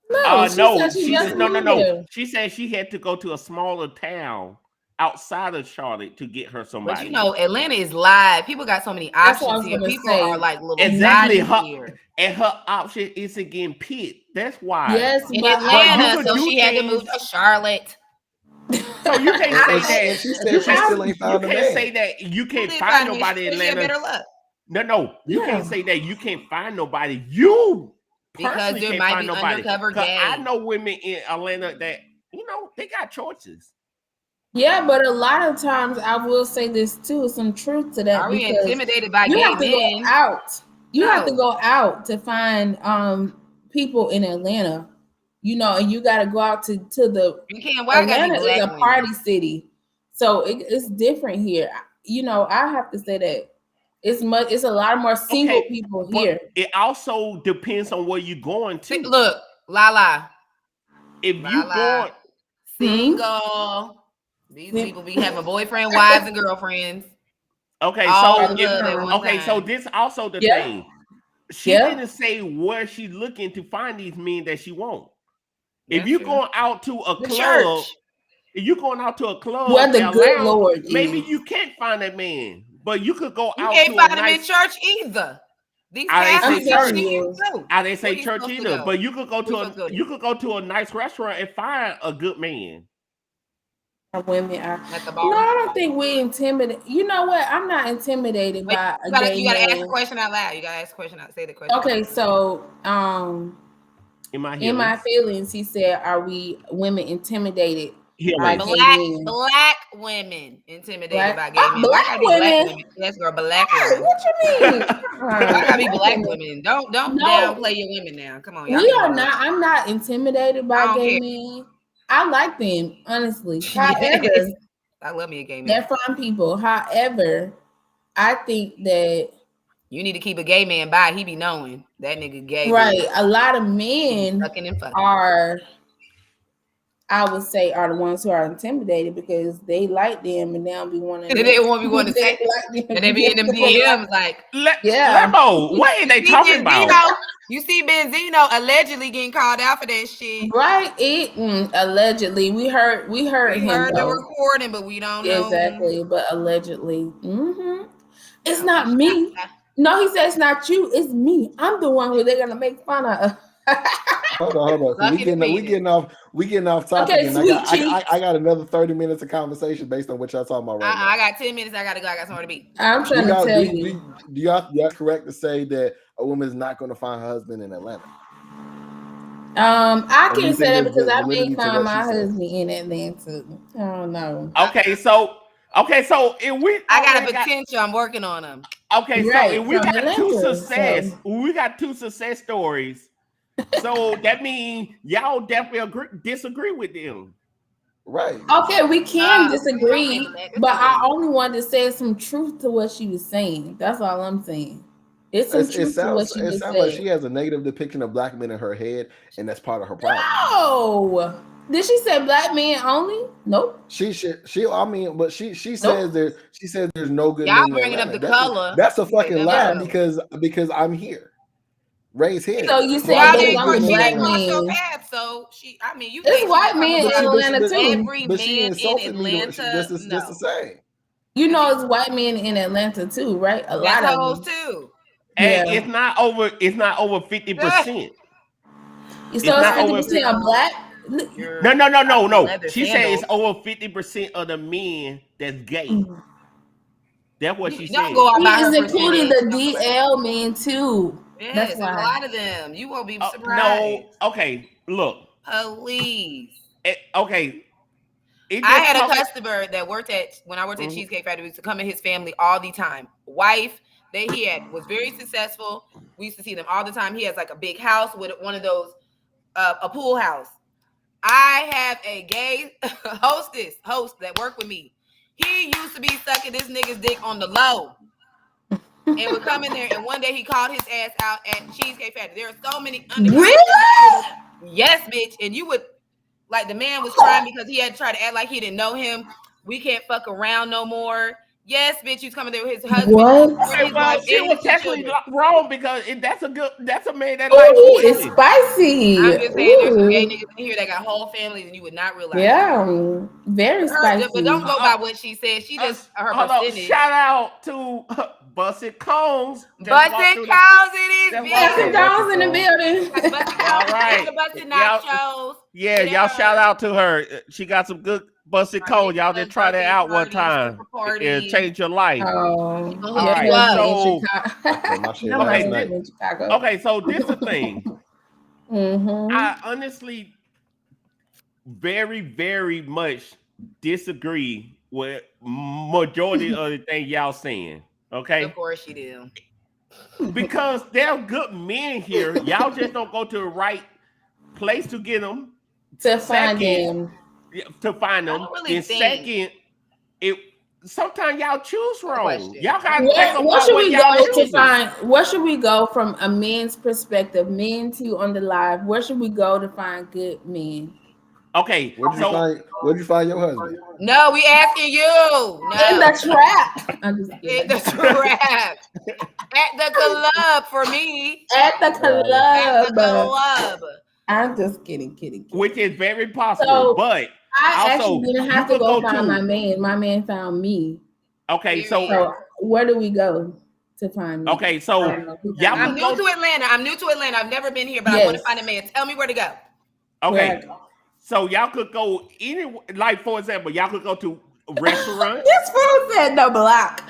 No, no. She said she had to go to a smaller town outside of Charlotte to get her somebody. But you know, Atlanta is live. People got so many options here. People are like little exactly here. And her option isn't getting picked. That's why. Yes, in Atlanta, so she had to move to Charlotte. So you can't say that. She said she still ain't found a man. You can't say that you can't find nobody in Atlanta. Better luck. No. You can't say that you can't find nobody. You because there might be undercover gay. I know women in Atlanta that, they got choices. Yeah, but a lot of times I will say this too, some truth to that. Are we intimidated by gay men? You have to go out to find people in Atlanta, and you got to go out to the. Atlanta is a party city, so it's different here. I have to say that it's a lot more single people here. It also depends on where you're going to. Look, Lala. If you going single. These people be having boyfriend, wives, and girlfriends. Okay, so this also the thing. She didn't say where she's looking to find these men that she wants. If you're going out to a club, where the good Lord maybe is. you can't find that man, but you could go you out. You can't find him in church either. I didn't say church either, but you could go to a nice restaurant and find a good man. Women are. I don't think we intimidate. You know what? I'm not intimidated by a gay You gotta ask a question out loud. You gotta ask a question out. Say the question. Okay, so in my feelings, he said, "Are we women intimidated by gay men?" Black women intimidated by gay men. Black women. Yes, girl, black women. What you mean? I gotta be black women. Don't downplay your women now. Come on, we are not. I'm not intimidated by gay men. I like them, honestly. However, I love me a gay man. They're fine people. However, I think that you need to keep a gay man by. He be knowing that nigga gay. Right. A lot of men are. I would say, are the ones who are intimidated because they like them and they don't be wanting. They won't be wanting to say, like and they be in them DMs like, Lembo, what are they talking about? You see Benzino allegedly getting called out for that shit, right? Allegedly, we heard him. Heard the recording, but we don't know exactly. But allegedly, it's not me. No, he said it's not you. It's me. I'm the one who they're gonna make fun of. Hold on. We getting off topic. Okay, and I got another 30 minutes of conversation based on what y'all talking about right now. I got 10 minutes. I gotta go. I got somewhere to be. I'm trying to tell you. Do y'all correct to say that a woman is not going to find her husband in Atlanta? I can't say that because I may find my husband in Atlanta. I don't know. Okay, so if we, I got a potential. I'm working on them. Okay, so if we got we got two success stories. So that means y'all definitely disagree with them. Right. Okay, we can disagree, but I only wanted to say some truth to what she was saying. That's all I'm saying. It's some truth to what she just said. Like she has a negative depiction of black men in her head, and that's part of her problem. No. Did she say black men only? Nope. She says there's no good y'all men. Bringing up the color. That's a fucking lie because I'm here. Raise here. So you said there's only black men. So you. It's white men in Atlanta too. But she insulted me. Just the same. You know, it's white men in Atlanta too, right? A lot of those too. And it's not over 50%. So it's 50% of black. No. She said it's over 50% of the men that's gay. That's what she said. He is including the DL men too. Yes, that's a lot of them. You won't be surprised. No, okay, look. Please. Okay. I had a customer that when I worked at Cheesecake Factory, we used to come in his family all the time. Wife that he had was very successful. We used to see them all the time. He has like a big house with one of those, a pool house. I have a gay host that worked with me. He used to be sucking this nigga's dick on the low. And would come in there, and one day he called his ass out at Cheesecake Factory. There are so many undercover. Yes, bitch. And you would, like, the man was crying because he had to try to act like he didn't know him. We can't fuck around no more. Yes, bitch. He's coming there with his husband. What? She was technically wrong because that's a man that likes it's spicy. I'm just saying there's some gay niggas in here that got whole families and you would not realize. Yeah, very spicy. But don't go by what she said. She just her percentage. Shout out to Busted Cones. Busted Cones it is. Busted Cones in the building. All right. Busted nachos. Yeah, y'all shout out to her. She got some good Busted Cones. Y'all just try that out one time. It'll change your life. All right. Okay, so this is the thing. I honestly very, very much disagree with majority of the thing y'all saying. Okay. Of course you do. Because there are good men here. Y'all just don't go to the right place to get them. To find them. And second, sometimes y'all choose wrong. Y'all gotta where should we go from a man's perspective? Men to on the live. Where should we go to find good men? Okay, where'd you find your husband? No, we asking you. No. In the trap. I'm just kidding. In the trap. At the club for me. At the club. At the club. I'm just kidding. Which is very possible, but I actually didn't have to go find my man. My man found me. Okay, so where do we go to find me? Okay, so I'm new to Atlanta. I've never been here, but I want to find a man. Tell me where to go. Okay. So y'all could go anywhere, like for example, y'all could go to restaurants. This fool said no block.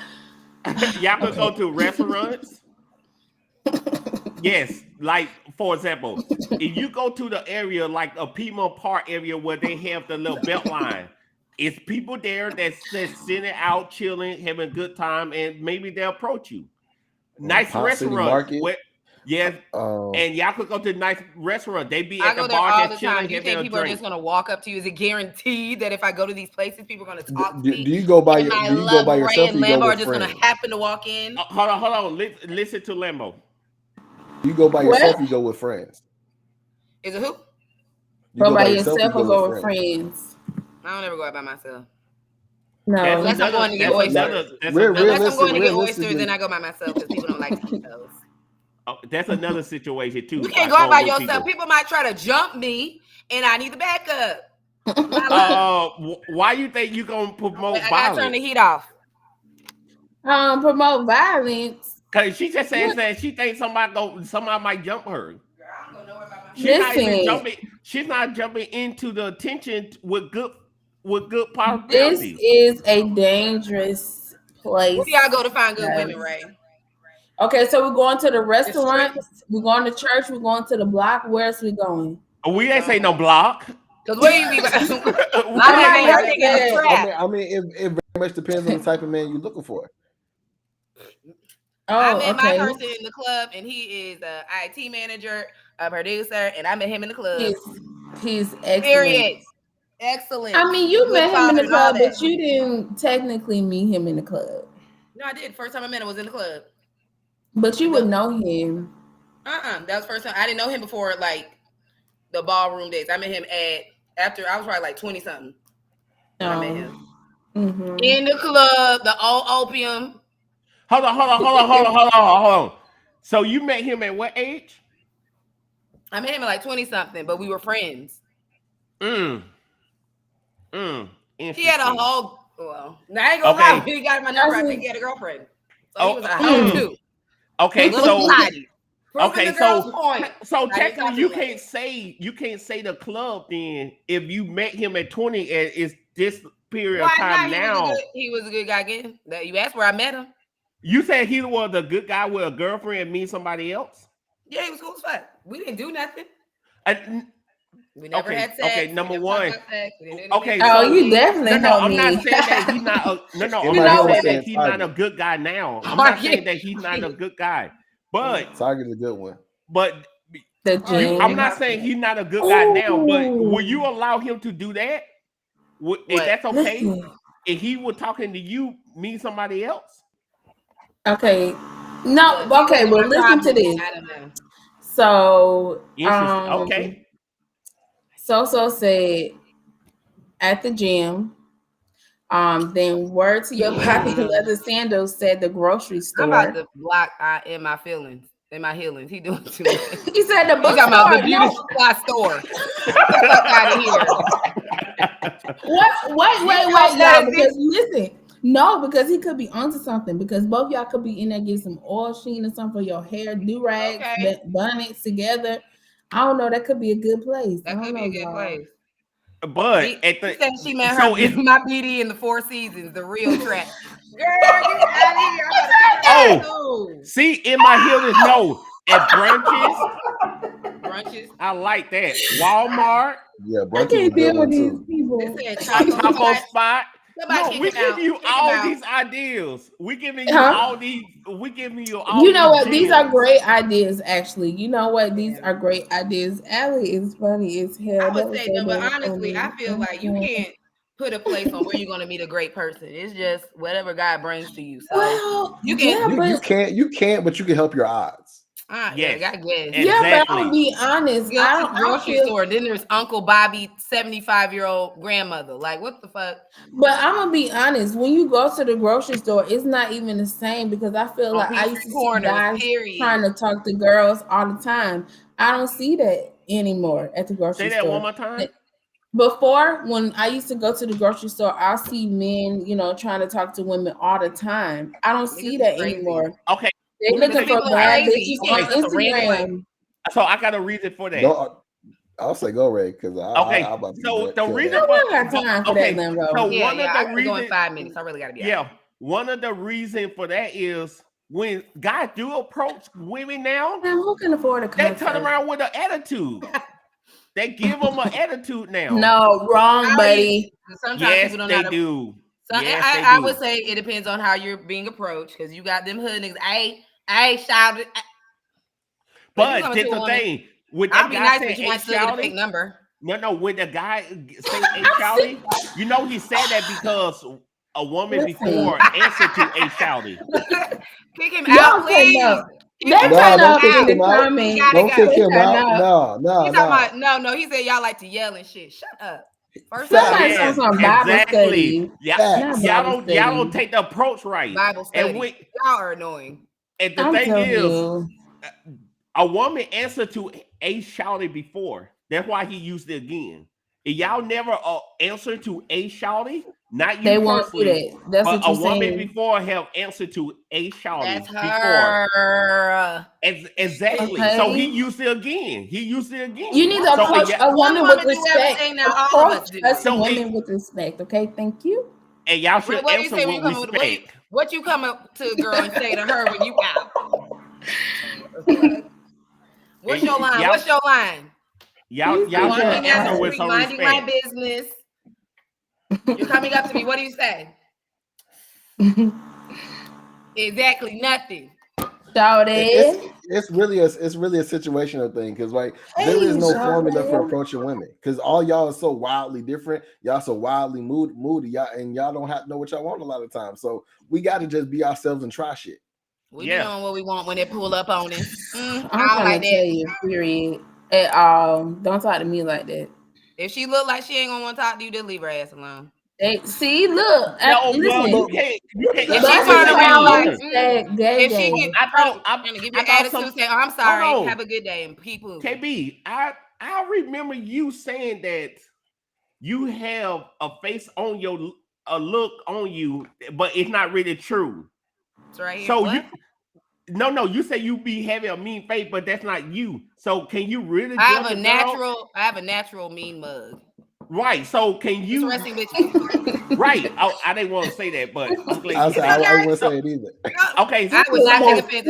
Y'all could go to restaurants. Yes, like for example, if you go to the area like a Piedmont Park area where they have the little belt line, it's people there that's sitting out, chilling, having a good time, and maybe they'll approach you. Nice restaurant. Yes, and y'all could go to a nice restaurant. They be at the bar just chilling. Do you think people are just gonna walk up to you? Is it guaranteed that if I go to these places, people are gonna talk to me? Do you go by yourself? Or Lambo are just gonna happen to walk in? Hold on. Listen to Lambo. You go by yourself. You go with friends. Is it who? You Go by yourself, yourself you or go with with friends? I don't ever go out by myself. No. Unless I'm going to get oysters. Unless I'm going to get oysters, then I go by myself because people don't like to eat those. Oh, that's another situation too. You can't go out by yourself. People might try to jump me, and I need the backup. Why you think you gonna promote violence? I gotta turn the heat off. Promote violence. Cause she just said she thinks somebody might jump her. She's not jumping into the attention with good possibilities. This is a dangerous place. Where do y'all go to find good women, Ray? Okay, so we're going to the restaurant, we're going to church, we're going to the block. Where's we going? We ain't say no block. Cause where you be? I mean, it very much depends on the type of man you're looking for. I met my person in the club, and he is a IT manager, a producer, and I met him in the club. He's excellent. Period. Excellent. I mean, you met him in the club, but you didn't technically meet him in the club. No, I did. First time I met him was in the club. But you would know him. That was the first time. I didn't know him before, like, the ballroom days. I met him after I was probably like 20 something. I met him in the club, the old opium. Hold on. So you met him at what age? I met him at like 20 something, but we were friends. He had a whole. Well, now I ain't gonna lie. He got my number. I think he had a girlfriend. So he was a hoe too. Okay, so technically you can't say the club then if you met him at 20 and it's this period of time now. He was a good guy again. That you asked where I met him. You said he was a good guy with a girlfriend and me somebody else? Yeah, he was cool as fuck. We didn't do nothing. We never had sex. Okay, number one. Okay. You definitely know I'm me. not saying that he's not a I'm not saying that he's not a good guy now. I'm not saying that he's not a good guy. But Target is a good one. But I'm not saying he's not a good guy now, but will you allow him to do that? If that's okay? If he was talking to you, mean somebody else? Okay. No, okay, well listen to this. So okay. So said at the gym. Then word to your poppy leather sandals said the grocery store. I'm about to block in my feelings, in my healings. He doing too much. He said the bookstore. Talking about the beauty supply store. Get the fuck out of here. Wait, y'all. Because listen, no, because he could be onto something. Because both y'all could be in there getting some oil sheen or something for your hair, do rags, bonnets together. I don't know. That could be a good place. That could be a good place. But he said she met her my BD in the Four Seasons, the real track. Girl, get out of here. See, in my healings, no. At brunches. I like that. Walmart. Yeah, I can't deal with these people. Taco spot. No, we give you all these ideas. We giving you all these. We giving you all. You know what? These are great ideas. Actually, you know what? These are great ideas. Allie is funny as hell. I would say no, but honestly, I feel like you can't put a place on where you're going to meet a great person. It's just whatever God brings to you. So you can. You can't, but you can help your odds. Yeah, I guess. Exactly. Yeah, but I'll be honest. I don't grocery store. Then there's Uncle Bobby, 75-year-old grandmother. Like, what the fuck? But I'm gonna be honest. When you go to the grocery store, it's not even the same because I feel like I used to see guys trying to talk to girls all the time. I don't see that anymore at the grocery store. Say that one more time. Before, when I used to go to the grocery store, I'll see men, trying to talk to women all the time. I don't see that anymore. Okay. They're looking for bad bitches on Instagram. So I got a reason for that. I'll say go, Ray, because so the reason I don't got time for that, Limbo. So one of the reasons, in 5 minutes. I really gotta be. Yeah, one of the reasons for that is when guys do approach women now, who can afford a concert? They turn around with an attitude. They give them an attitude now. No, wrong, buddy. Yes, they do. So I would say it depends on how you're being approached because you got them hood niggas. I shouted. But that's the thing. With that guy saying you might still get a fake number. No, when the guy say A shouty, he said that because a woman before answered to A shouty. Kick him out, please. up in the comments. Don't kick him out. No. He's talking about no. He said y'all like to yell and shit. Shut up. First somebody talking about Bible study. Y'all don't take the approach right. Bible study. Y'all are annoying. And the thing is, a woman answered to a shouty before. That's why he used it again. If y'all never answer to a shouty, not you. They won't do that. That's what you're saying. A woman before have answered to a shouty before. Exactly. Okay. So he used it again. You need to approach a woman with respect. Approach a woman with respect. Okay, thank you. And y'all should answer with respect. What you come up to a girl and say to her when you out? What's your line? What's your line? Y'all should answer with some respect. Minding my business. You're coming up to me. What do you say? Exactly nothing. It's really a situational thing because like there is no formula for approaching women because all y'all are so wildly different. Y'all so wildly moody. Y'all don't know what y'all want a lot of times. So we got to just be ourselves and try shit. We know what we want when they pull up on us. I'm trying to tell you, period. At all. Don't talk to me like that. If she look like she ain't gonna want to talk to you, just leave her ass alone. See, look. You can't. If she turn around like, if she get, I'm gonna give you an attitude and say, "Oh, I'm sorry. Have a good day," and people. KB, I remember you saying that you have a face on a look on you, but it's not really true. It's right here. So you say you be having a mean face, but that's not you. So can you really? I have a natural mean mug. Right. So can you? Right. I didn't want to say that, but I'm glad. I wouldn't say it either. Okay. I was not taking offense.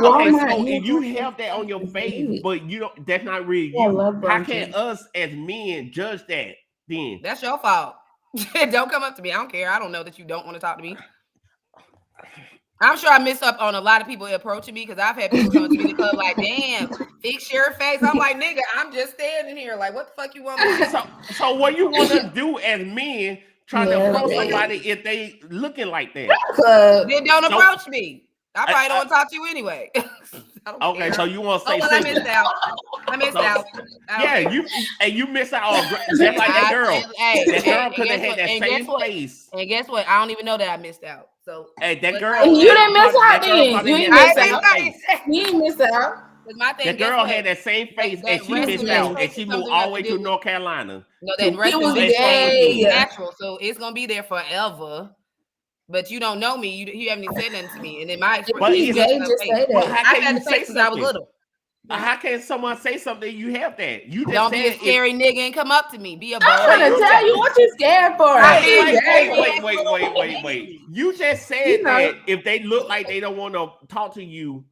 Okay. So if you have that on your face, but you don't, that's not really you. How can us as men judge that? Then that's your fault. Don't come up to me. I don't care. I don't know that you don't want to talk to me. I'm sure I miss up on a lot of people approaching me because I've had people come to me in the club like, damn, fix your face. I'm like, nigga, I'm just standing here. Like, what the fuck you want me to do? So what you want to do as men trying to approach somebody if they looking like that? Then don't approach me. I probably don't want to talk to you anyway. Okay, care. So you want to say I missed out. You missed out on just like that girl. That girl could have had that same face. And guess what? I don't even know that I missed out. So that girl, you didn't miss out. You didn't miss out. My thing, the girl had that same face and she missed out, and she moved all the way to North Carolina. No, that rest was natural, so it's gonna be there forever. But you don't know me. You haven't even said nothing to me. And in my experience, I've had to say since I was little. How can someone say something? You have that. You just don't be a scary nigga and come up to me. Be a boy. I'm trying to tell you what you scared for. Wait. You just said that if they look like they don't want to talk to you,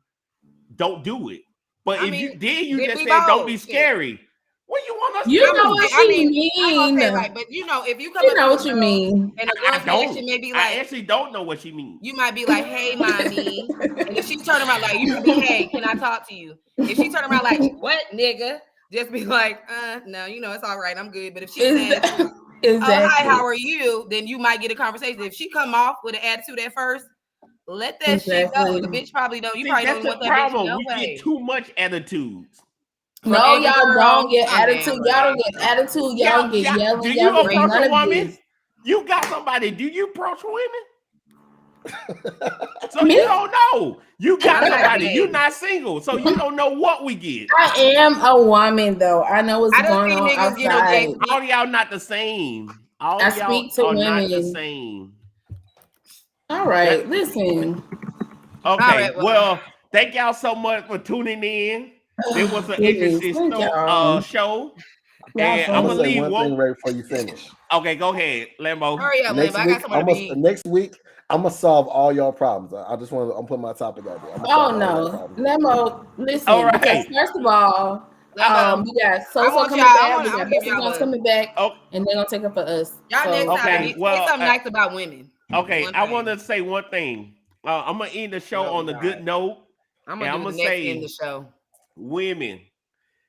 don't do it. But you just said don't be scary. What you want us to do? You know what she mean. But you know, if you come you know what you mean. And a girl's reaction may be like, I actually don't know what she means. You might be like, hey, mommy. And if she turn around like, you can be, hey, can I talk to you? If she turn around like, what, nigga? Just be like, no, it's all right. I'm good. But if she says, oh, hi, how are you? Then you might get a conversation. If she come off with an attitude at first, let that shit go. The bitch probably don't. You probably don't want that bitch. No way. We get too much attitudes. No, y'all don't get attitude. Y'all don't get attitude. Y'all get yelling. Do you approach a woman? You got somebody. Do you approach women? So you don't know. You got somebody. You're not single, so you don't know what we get. I am a woman, though. I know what's going on outside. All y'all not the same. All I y'all speak to are women. Not the same. All right, listen. Okay, well, thank y'all so much for tuning in. It was an interesting show. And I'm gonna leave one thing right before you finish. Okay, go ahead, Lambo. Hurry up, Lambo. I got somewhere to be. Next week, I'm gonna solve all y'all problems. I'm putting my topic out there. Oh no, Lambo, listen. All right. First of all, we got So coming back. We got Bessie coming back, and they're gonna take it for us. Y'all next time. Say something nice about women. Okay, I want to say one thing. I'm gonna end the show on a good note. I'm gonna say in the show. Women,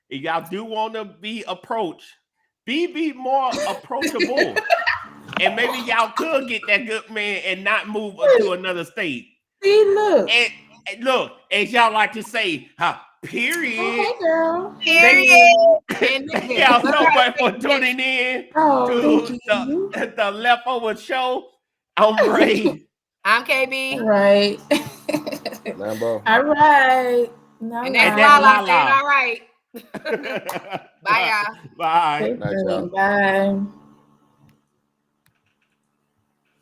if y'all do want to be approached, be more approachable, and maybe y'all could get that good man and not move to another state. See, look, Look, as y'all like to say, period. Okay, girl. Period. Thank y'all so much for tuning in to the Leftover Show. I'm Ray. I'm KB. All right. Lambo. All right. And that's Lala saying all right. Bye, y'all. Bye. Night, y'all. Bye.